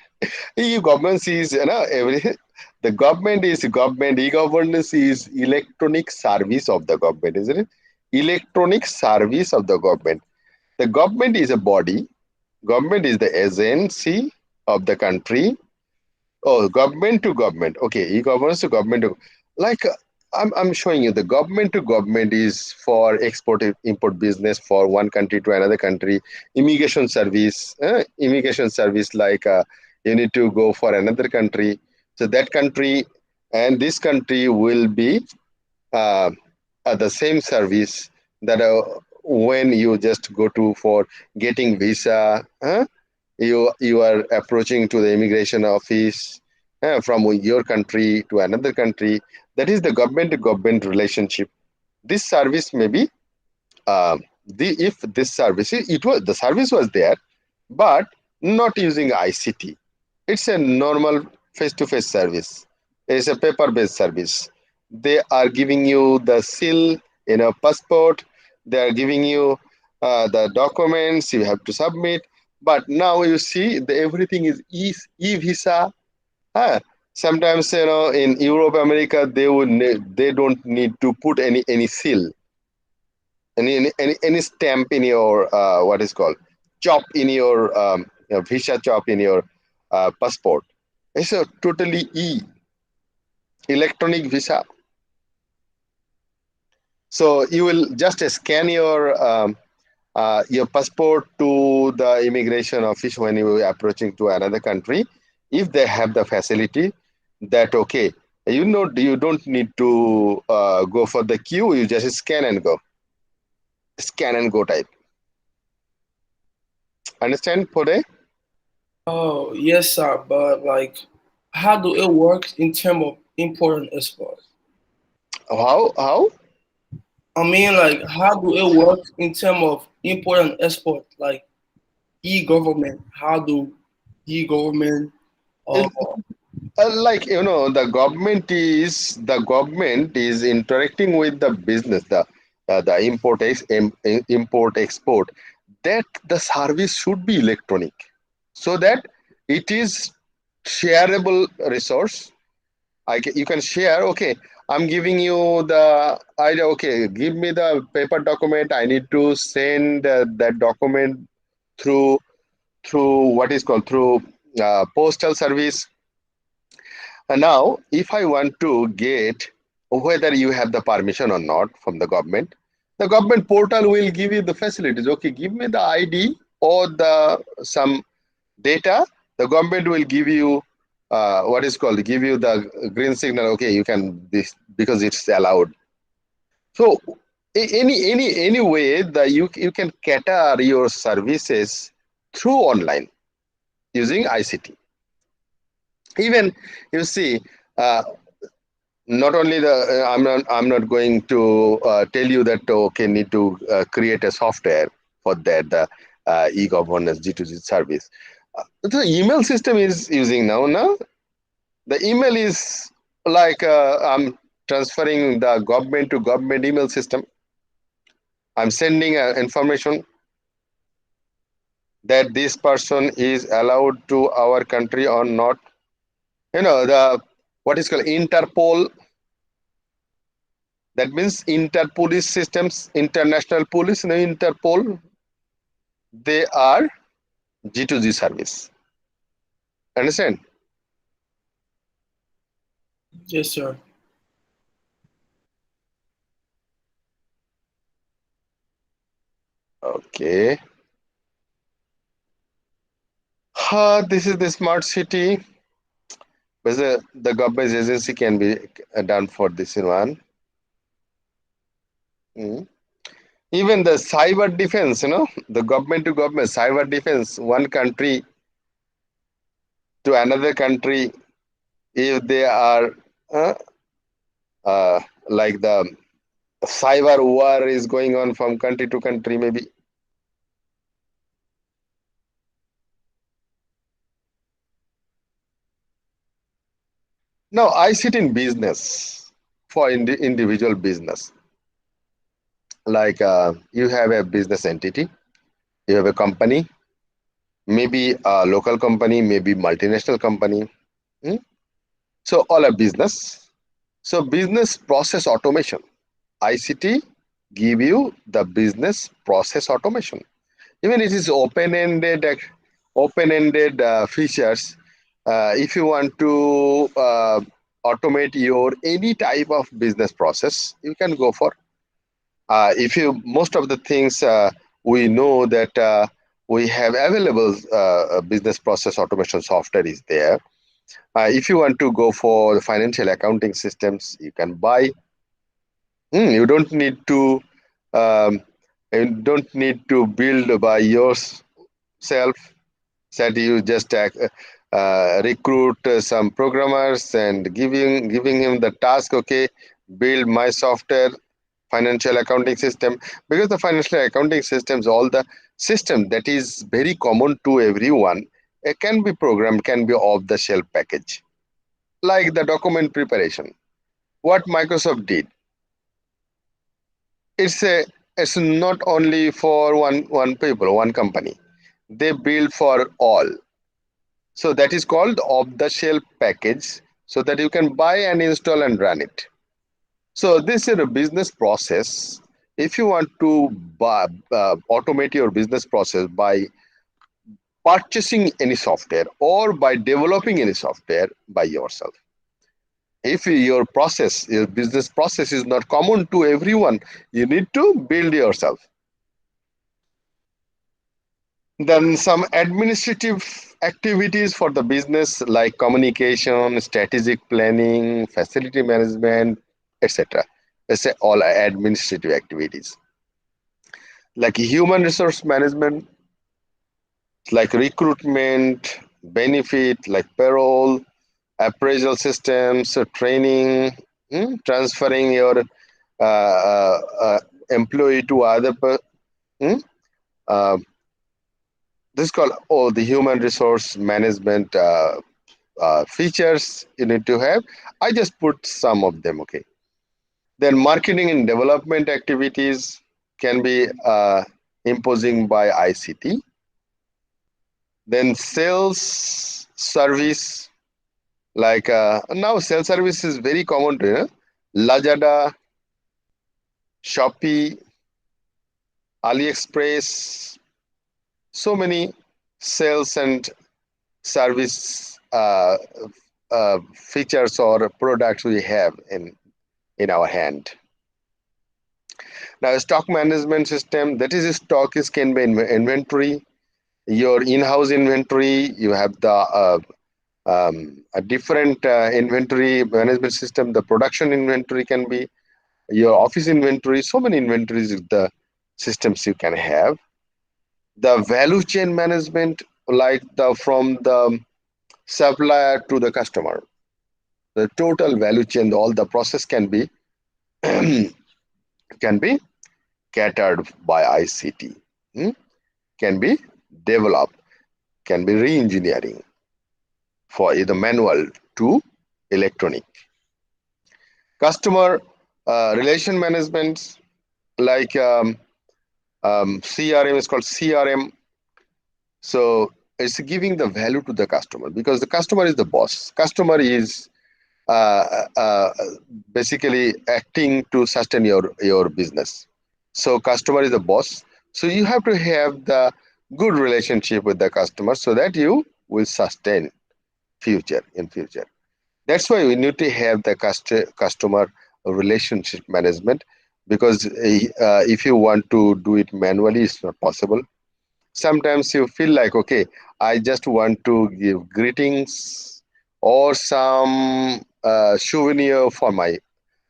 E-governance is, every the government is government. E-governance is electronic service of the government, isn't it? Electronic service of the government. The government is a body. Government is the agency of the country. Oh, government to government. Okay, e-governance to government to like I'm showing you the government to government is for export import business for one country to another country. Immigration service like you need to go for another country. So that country and this country will be uh, the same service that when you just go to for getting visa. You are approaching to the immigration office from your country to another country. That is the government to government relationship. This service may be if this service it was the service was there, but not using ICT. It's a normal face-to-face service. It's a paper-based service. They are giving you the seal in a passport. They are giving you the documents you have to submit. But now you see everything is e-visa. Huh? Sometimes in Europe, America, they don't need to put any seal, any stamp in your what is called chop in your visa chop in your passport. It's a totally electronic visa. So you will just scan your passport to the immigration office when you are approaching to another country. If they have the facility, that okay, you don't need to go for the queue. You just scan and go type. Understand, Pode? Oh, yes, sir. But like, how do it work in terms of import and export? How? I mean, like, how do it work in terms of import and export? Like, e-government. How do e-government? Uh, Like the government is interacting with the business, the import export. That the service should be electronic, so that it is shareable resource. You can share. Okay, I'm giving you the idea. Okay, give me the paper document. I need to send that document through what is called through postal service. And now, if I want to get whether you have the permission or not from the government portal will give you the facilities. Okay, give me the ID or the some data. The government will give you what is called give you the green signal. Okay, you can this because it's allowed. So any way that you can cater your services through online using ICT. Even you see. Not only the I'm not going to tell you that okay need to create a software for that the e-governance G2G service. The email system is using now the email is like I'm transferring the government to government email system. I'm sending information that this person is allowed to our country or not. The what is called Interpol. That means inter-police systems, international police, Interpol, they are G2G service. Understand? yes, sir. Okay. This is the smart city. But the government agency can be done for this in one. Mm. Even the cyber defense, the government to government cyber defense, one country to another country, if they are uh, uh, like the cyber war is going on from country to country, maybe. Now, I sit in business for individual business. Like you have a business entity, you have a company, maybe a local company, maybe multinational company. Hmm? So all are business. So business process automation, ICT give you the business process automation. Even it is open-ended features. If you want to automate your any type of business process, you can go for. If you most of the things we know that we have available business process automation software is there. If you want to go for financial accounting systems, you can buy. You don't need to um, build by yourself. That you just recruit some programmers and giving him the task. Okay, build my software financial accounting system, because the financial accounting systems, all the system that is very common to everyone, it can be programmed, can be off the shelf package, like the document preparation. What Microsoft did, it's a it's not only for one people, one company. They build for all. So that is called off the shelf package, so that you can buy and install and run it. So this is a business process. If you want to automate your business process by purchasing any software or by developing any software by yourself, if your business process is not common to everyone, you need to build yourself. Then some administrative activities for the business like communication, strategic planning, facility management, etc. Let's say all administrative activities like human resource management, like recruitment, benefit, like payroll, appraisal systems, training, transferring your employee to other. Hmm, uh, this is called the human resource management features you need to have. I just put some of them. Okay. Then marketing and development activities can be imposing by ICT. Then sales service, like now sales service is very common to Lazada, Shopee, AliExpress, so many sales and service features or products we have in our hand. Now stock management system, that is stock is can be inventory, your in-house inventory, you have the a different inventory management system. The production inventory can be your office inventory. So many inventories the systems you can have. The value chain management, like the from the supplier to the customer, the total value chain, all the process can be can be catered by ICT. hmm, Can be developed, can be re-engineering for either manual to electronic. Customer relation management, like CRM is called CRM. So it's giving the value to the customer, because the customer is the boss. Customer is uh, uh, basically acting to sustain your business. So customer is the boss. So you have to have the good relationship with the customer, so that you will sustain future. That's why we need to have the customer relationship management, because if you want to do it manually, it's not possible. Sometimes you feel like, okay, I just want to give greetings or some souvenir for my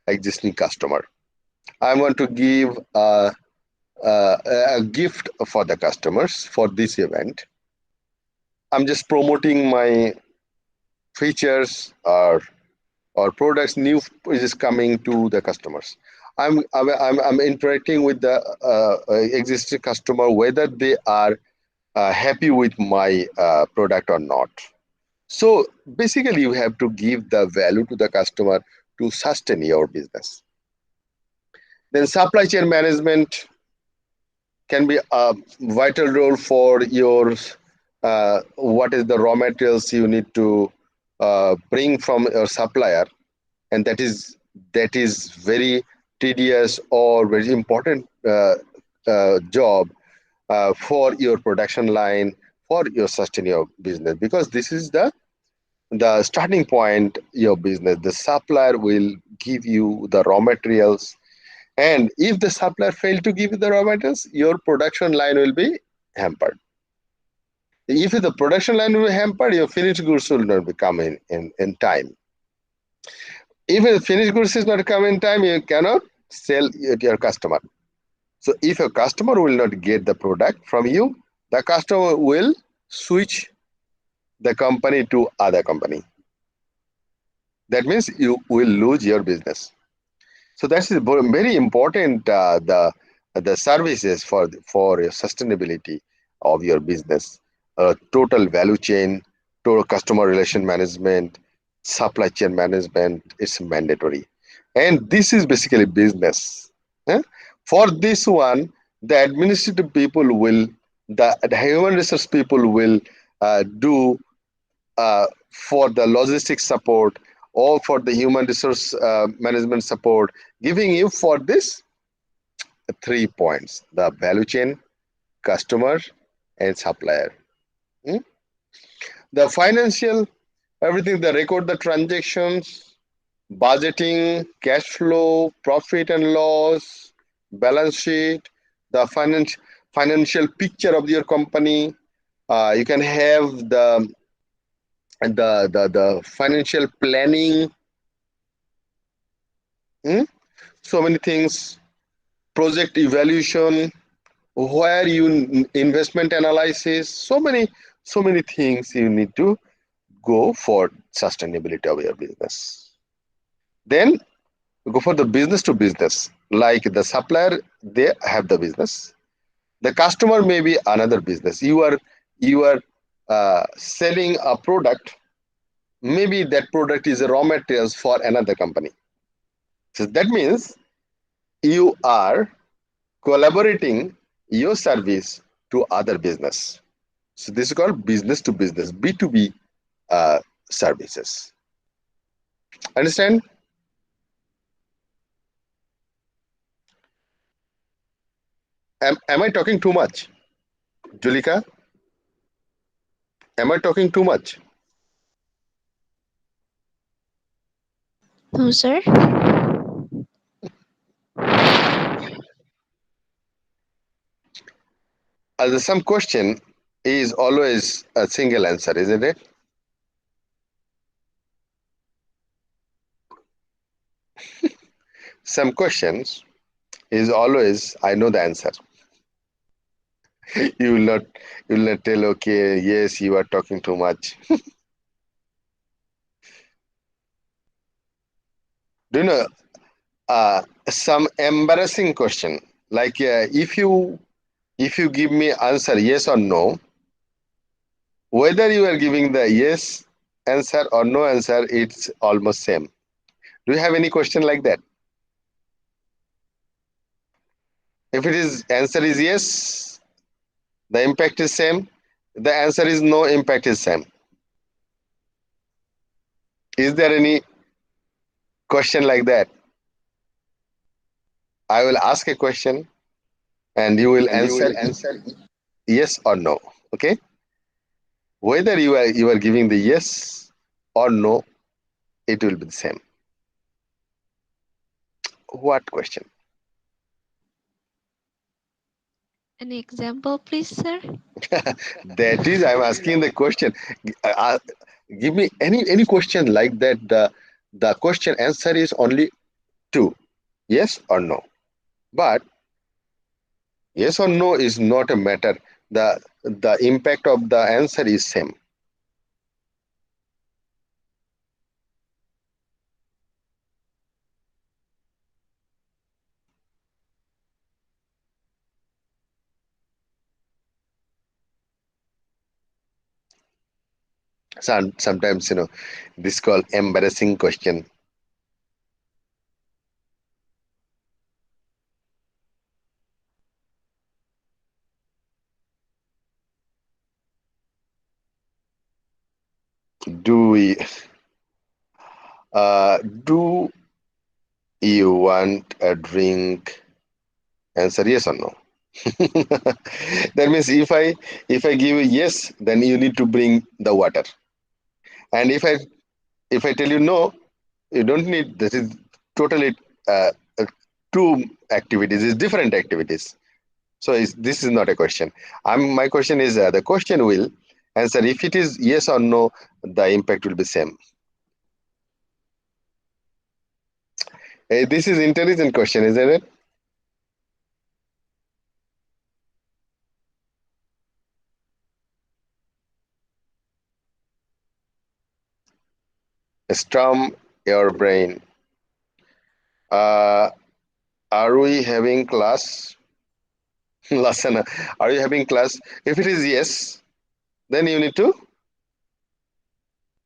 existing customer. I want to give a, a gift for the customers for this event. I'm just promoting my features or products new is coming to the customers. I'm interacting with the existing customer whether they are happy with my product or not. So basically, you have to give the value to the customer to sustain your business. Then supply chain management can be a vital role for your what is the raw materials you need to bring from your supplier, and that is very tedious or very important job for your production line, for your sustain your business, because this is the starting point your business. The supplier will give you the raw materials, and if the supplier fail to give you the raw materials, your production line will be hampered. If the production line will be hampered, your finished goods will not be coming in time. If the finished goods is not coming in time, you cannot sell it to your customer. So if your customer will not get the product from you, the customer will switch the company to other company. That means you will lose your business. So that's very important. The services for your sustainability of your business, total value chain, total customer relation management, supply chain management is mandatory, and this is basically business. eh? For this one, the administrative people will, the human resource people will do for the logistics support or for the human resource management support, giving you for this 3 points: the value chain, customer, and supplier. Hmm? The financial, everything, the record the transactions, budgeting, cash flow, profit and loss, balance sheet, the financial picture of your company. You can have the financial planning. Hmm? So many things, project evaluation, where you investment analysis, so many things you need to go for sustainability of your business. Then go for the business to business, like the supplier, they have the business, the customer may be another business. You are selling a product, maybe that product is a raw materials for another company. So that means you are collaborating your service to other business. So this is called business to business, B2B uh, services. Understand? Am I talking too much? Julika, am I talking too much? No, sir. Some question is always a single answer, isn't it? Some questions is always I know the answer. You will not you will not tell, okay, yes, you are talking too much. Do you know some embarrassing question, like if you give me answer yes or no, whether you are giving the yes answer or no answer, it's almost same. Do you have any question like that? If it is answer is yes, the impact is same. The answer is no, impact is same. Is there any question like that? I will ask a question and you will answer yes or no. Okay? Whether you are giving the yes or no, it will be the same. What question? An example, please, sir. That is, I'm asking the question. Uh, Give me any question like that. The question answer is only two, yes or no. But yes or no is not a matter. The impact of the answer is same. Sometimes this called embarrassing question. Do we do you want a drink? Answer yes or no. That means if I give you yes, then you need to bring the water. And if I tell you no, you don't need. This is totally uh, uh, two activities. It's different activities. So this is not a question. My question is the question will answer if it is yes or no, the impact will be same. This is intelligent question, isn't it? Storm your brain. Uh, are we having class? Lasana, are you having class? If it is yes, then you need to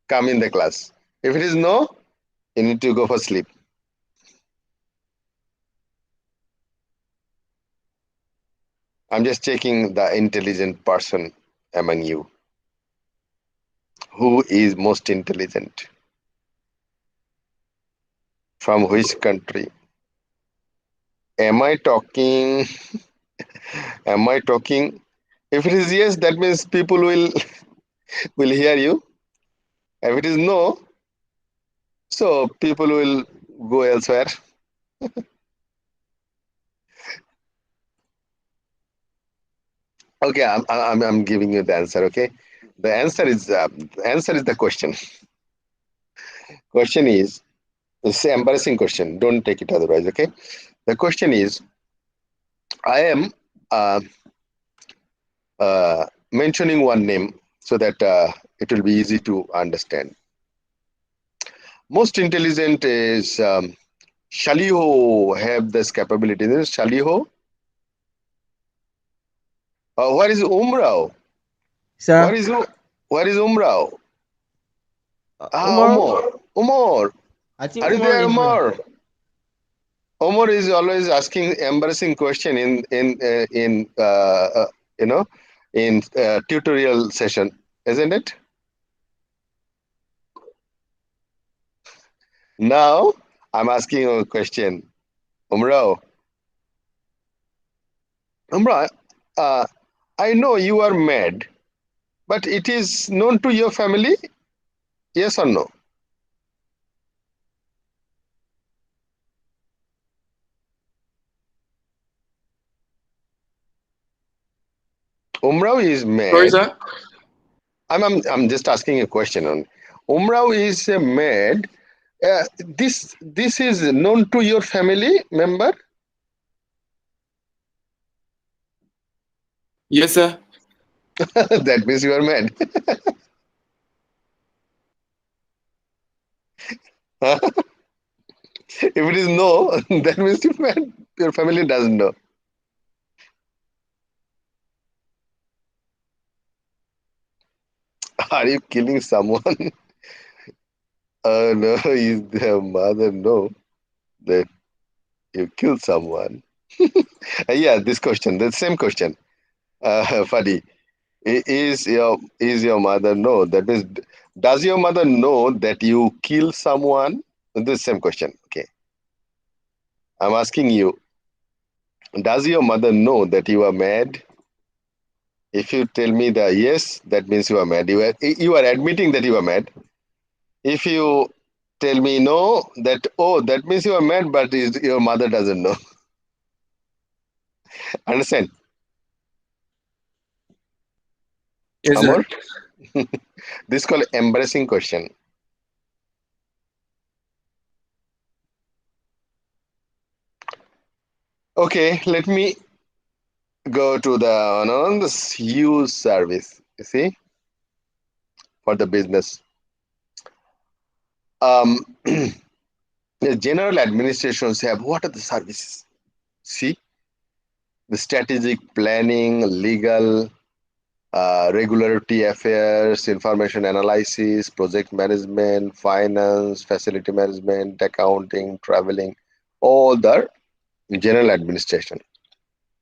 come in the class. If it is no, you need to go for sleep. I'm just checking the intelligent person among you. Who is most intelligent? From which country? Am I talking? Am I talking? If it is yes, that means people will hear you. If it is no, so people will go elsewhere. Okay, I'm giving you the answer. Okay, the answer is the question. Question is it's an embarrassing question. Don't take it otherwise. Okay, the question is I am uh, mentioning one name so that it will be easy to understand. Most intelligent is Shaliho have this capability. This is Shaliho. Where is Umrao? Where Sir, is where is Umrao? Umar, Umar. Umar. I think Are you Umar there, is Umar? Omar is always asking embarrassing question you know in tutorial session, isn't it? Now I'm asking you a question, Umrao. Umrao, uh, I know you are mad, but it is known to your family, yes or no? Umrao is Sorry, mad. sir. I'm just asking a question on. Umrao is mad. This is known to your family member. Yes, sir. That means you are mad. If it is no, that means your family doesn't know. Are you killing someone? No, is the mother know that you killed someone? Yeah, this question, the same question. Fadi, is your mother know? That means, does your mother know that you kill someone? The same question. Okay, I'm asking you. Does your mother know that you are mad? If you tell me the yes, that means you are mad. You are admitting that you are mad. If you tell me no, that means you are mad, but your mother doesn't know. Yes, sir. Amor? This is called embarrassing question. Okay, let me go to the this huge service. You see, for the business. Um, the general administrations have what are the services? See, the strategic planning, legal, regulatory affairs, information analysis, project management, finance, facility management, accounting, traveling, all the general administration.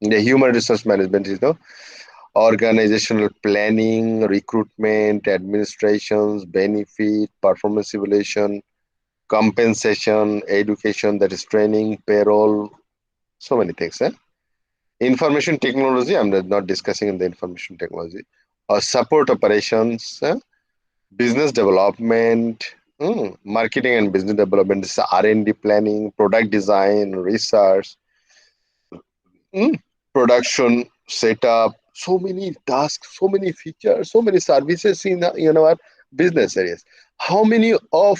The human resource management is the organizational planning, recruitment, administrations, benefit, performance evaluation, compensation, education, that is training, payroll, so many things. Information technology, I'm not discussing in the information technology, or support operations, business development, marketing and business development, this is R&D planning, product design, research, mm, production setup, so many tasks, so many features, so many services in our business areas. How many of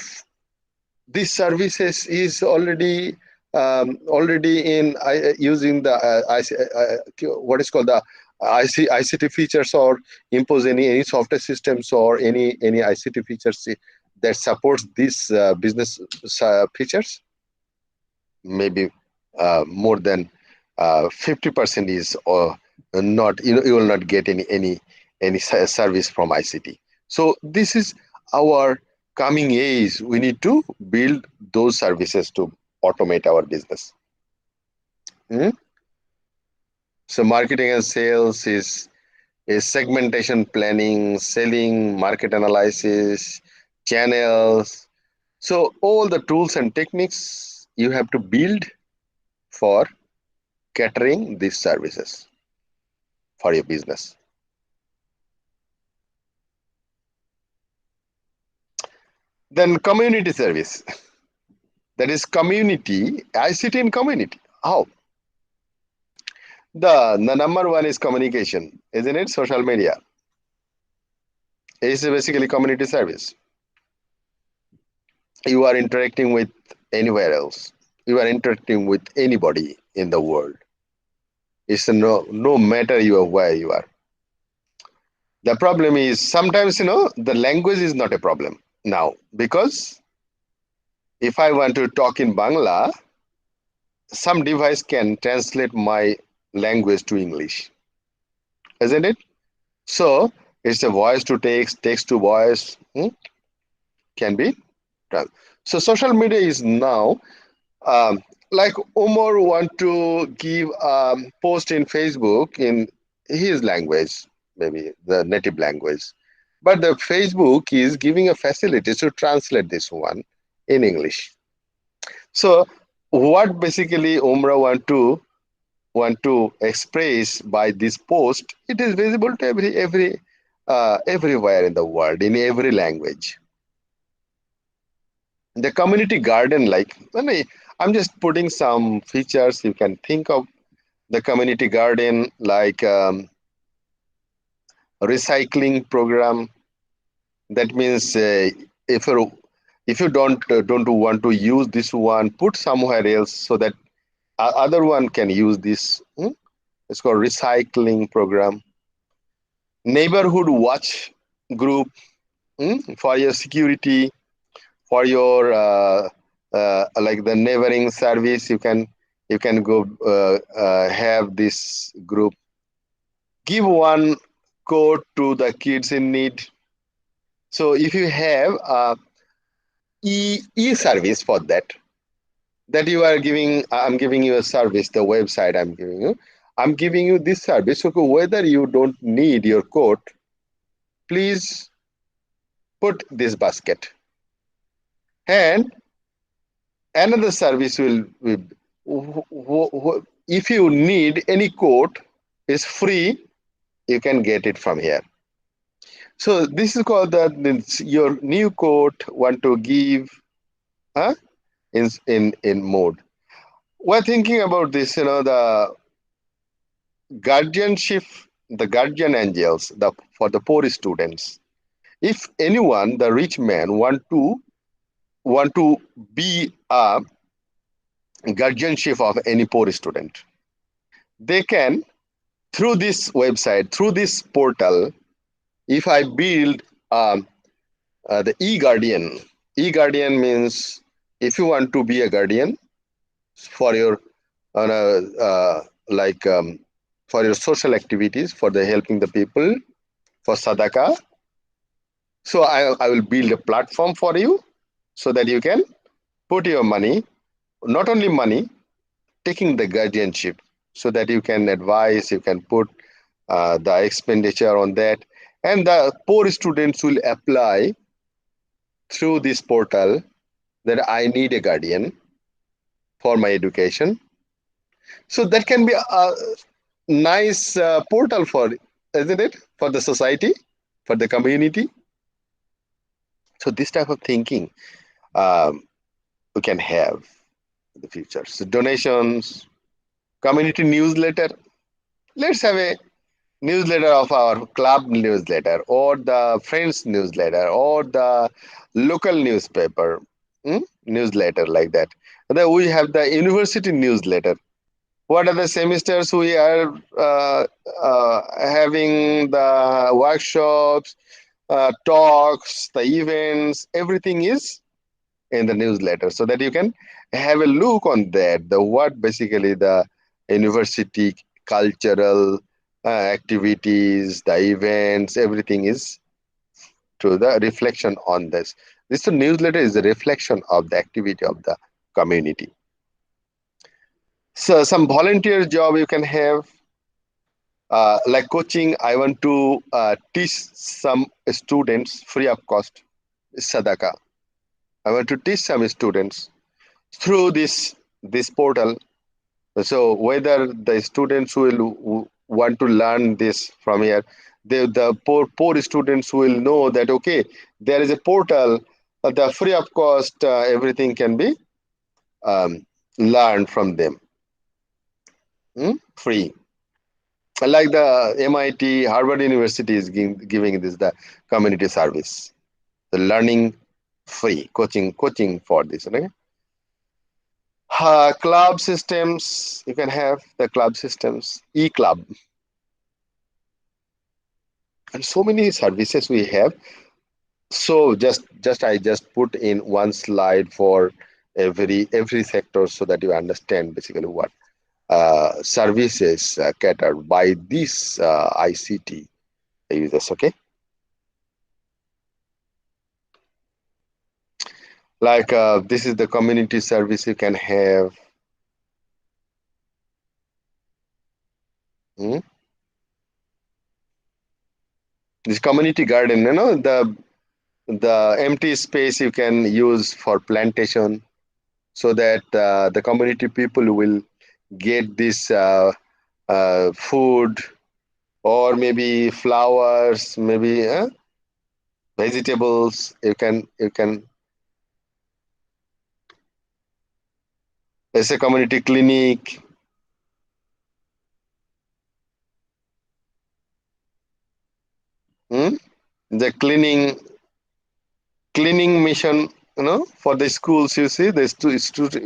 these services is already in using the what is called the ICT features, or impose any software systems or any ICT features that supports these business features? Maybe more than 50% is not, you will not get any service from ICT. So this is our coming age. We need to build those services to automate our business. Hmm? So marketing and sales is segmentation planning, selling, market analysis, channels. So all the tools and techniques you have to build for catering these services for your business. Then community service. That is community, ICT in community. How? The number one is communication, isn't it? Social media is basically community service. You are interacting with anywhere else. You are interacting with anybody in the world. It's no matter you are where you are. The problem is sometimes the language is not a problem now, because if I want to talk in Bangla, some device can translate my language to English, isn't it? So it's a voice to text, text to voice, can be done. So social media is now, um, like Omar want to give post in Facebook in his language, maybe the native language, but the Facebook is giving a facility to translate this one in English. So what basically Umra want to express by this post, it is visible to everywhere in the world, in every language. The community garden, like, I'm just putting some features you can think of. The community garden, like recycling program. That means if you don't want to use this one, put somewhere else so that other one can use this. It's called recycling program. Neighborhood watch group, for your security, for your like the neighboring service. You can go have this group. Give one code to the kids in need. So if you have e service for that you are giving, I'm giving you a service, the website I'm giving you this service. So whether you don't need your code, please put this basket. And another service if you need any code, is free, you can get it from here. So this is called your new code want to give, huh, in mode. We're thinking about this, the guardianship, the guardian angels, for the poor students. If anyone, the rich man, want to be a guardianship of any poor student, they can, through this website, through this portal. If I build um, the e-guardian, e-guardian means if you want to be a guardian for your like for your social activities, for the helping the people, for sadaka. So I will build a platform for you so that you can put your money, not only money, taking the guardianship, so that you can advise, you can put the expenditure on that, and the poor students will apply through this portal that I need a guardian for my education. So that can be a nice portal for, isn't it, for the society, for the community. So this type of thinking um, we can have in the future. So donations, community newsletter. Let's have a newsletter of our club newsletter, or the friends newsletter, or the local newspaper newsletter, like that. And then we have the university newsletter. What are the semesters we are having, the workshops, talks, the events, everything is in the newsletter, so that you can have a look on that, the what basically the university cultural activities, the events, everything is to the reflection on this. This newsletter is a reflection of the activity of the community. So some volunteer job you can have, like coaching. I want to teach some students free of cost, sadaka. I want to teach some students through this portal. So whether the students will want to learn this from here, the poor students will know that okay, there is a portal, the free of cost, everything can be um, learned from them, free. Like the MIT, Harvard University is giving this the community service, the learning free coaching for this. Right? Club systems, you can have the club systems, e-club, and so many services we have. So just I just put in one slide for every sector, so that you understand basically what services catered by this ICT users. Okay, like this is the community service you can have. hmm, this community garden, the empty space you can use for plantation, so that the community people will get this food, or maybe flowers, maybe vegetables. You can as a community clinic. hmm, the cleaning mission, for the schools. You see the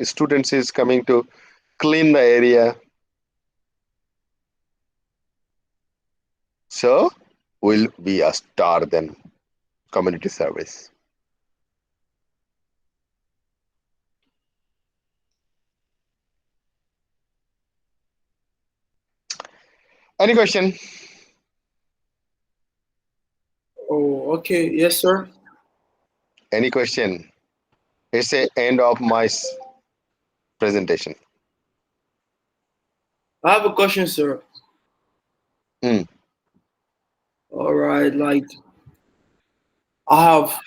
students is coming to clean the area. So will be a star then, community service. Any question? Oh, okay. Yes, sir. Any question? It's the end of my presentation. I have a question, sir. Hmm. All right. Like, I have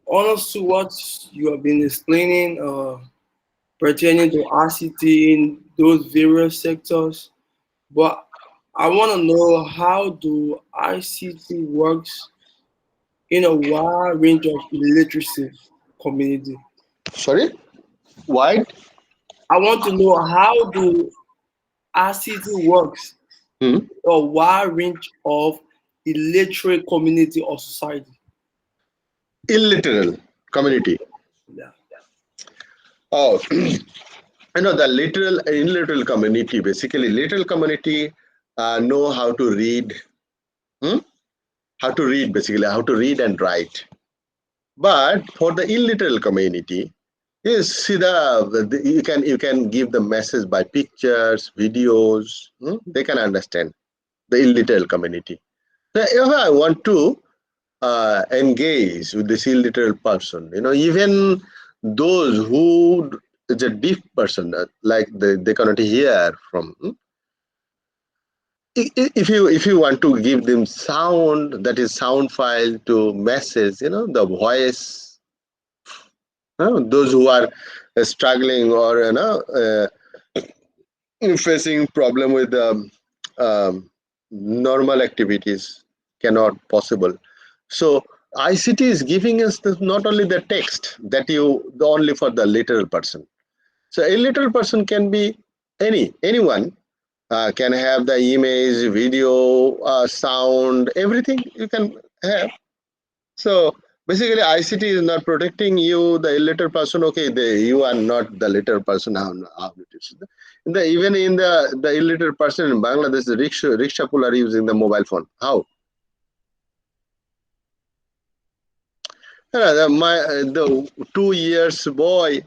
honest to what you have been explaining, pertaining to ICT in those various sectors. But I want to know, how do ICT works in a wide range of illiteracy community. Sorry, why? I want to know, how do ICT works Hmm. in a wide range of illiterate community or society. illiterate community. Yeah. Oh, the literal illiterate community, basically literal community know how to read, hmm? How to read, basically how to read and write. But for the illiterate community, yes, see you can give the message by pictures, videos. They can understand the illiterate community. So if I want to engage with this illiterate person, even those who is a deaf person, like they cannot hear from. If you want to give them sound, that is sound file to message, the voice, those who are struggling or facing problem with normal activities cannot possible. So ICT is giving us not only the text that the only for the literal person. So a literal person can be anyone, can have the image, video, sound, everything you can have. So basically, ICT is not protecting you, the illiterate person. Okay, you are not the literate person. How it is. Even in the illiterate person in Bangladesh, the rickshaw people are using the mobile phone. How? The 2 years boy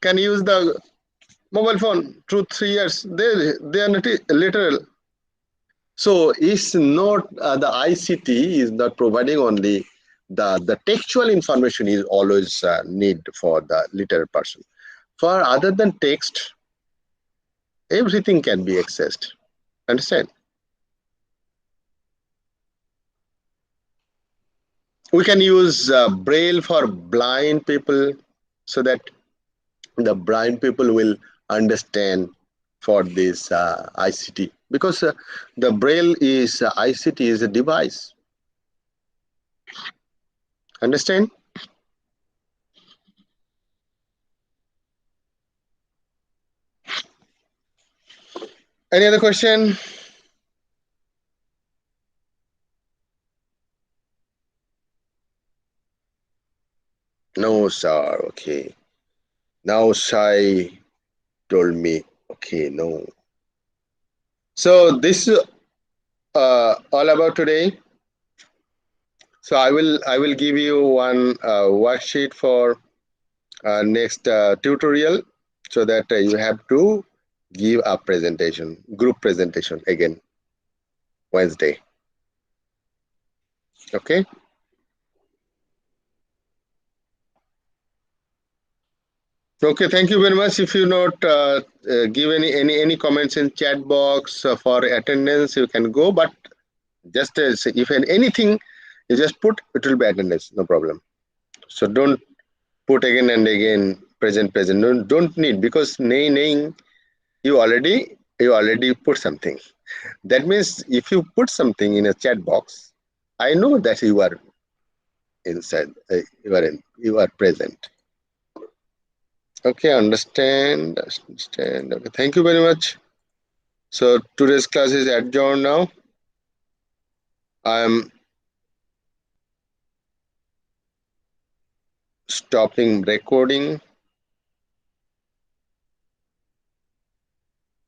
can use the mobile phone. 2 3 years. They are not literal. So it's not the ICT is not providing only the textual information is always need for the literate person. For other than text, everything can be accessed. Understand? We can use braille for blind people so that the blind people will understand for this ICT, because the braille is ICT is a device. Understand? Any other question? No, sir. Okay. Now Sai told me, okay, no. So this all about today. So I will give you one worksheet for next tutorial, so that you have to give a presentation, group presentation again Wednesday. Okay. Okay. Thank you very much. If you not give any comments in chat box for attendance, you can go. But just if anything, you just put, it will be attendance, no problem. So don't put again and again present. No, don't need, because naying you already put something. That means if you put something in a chat box, I know that you are inside. You are present. Okay, understand. Okay, thank you very much. So today's class is adjourned now. I am stopping recording.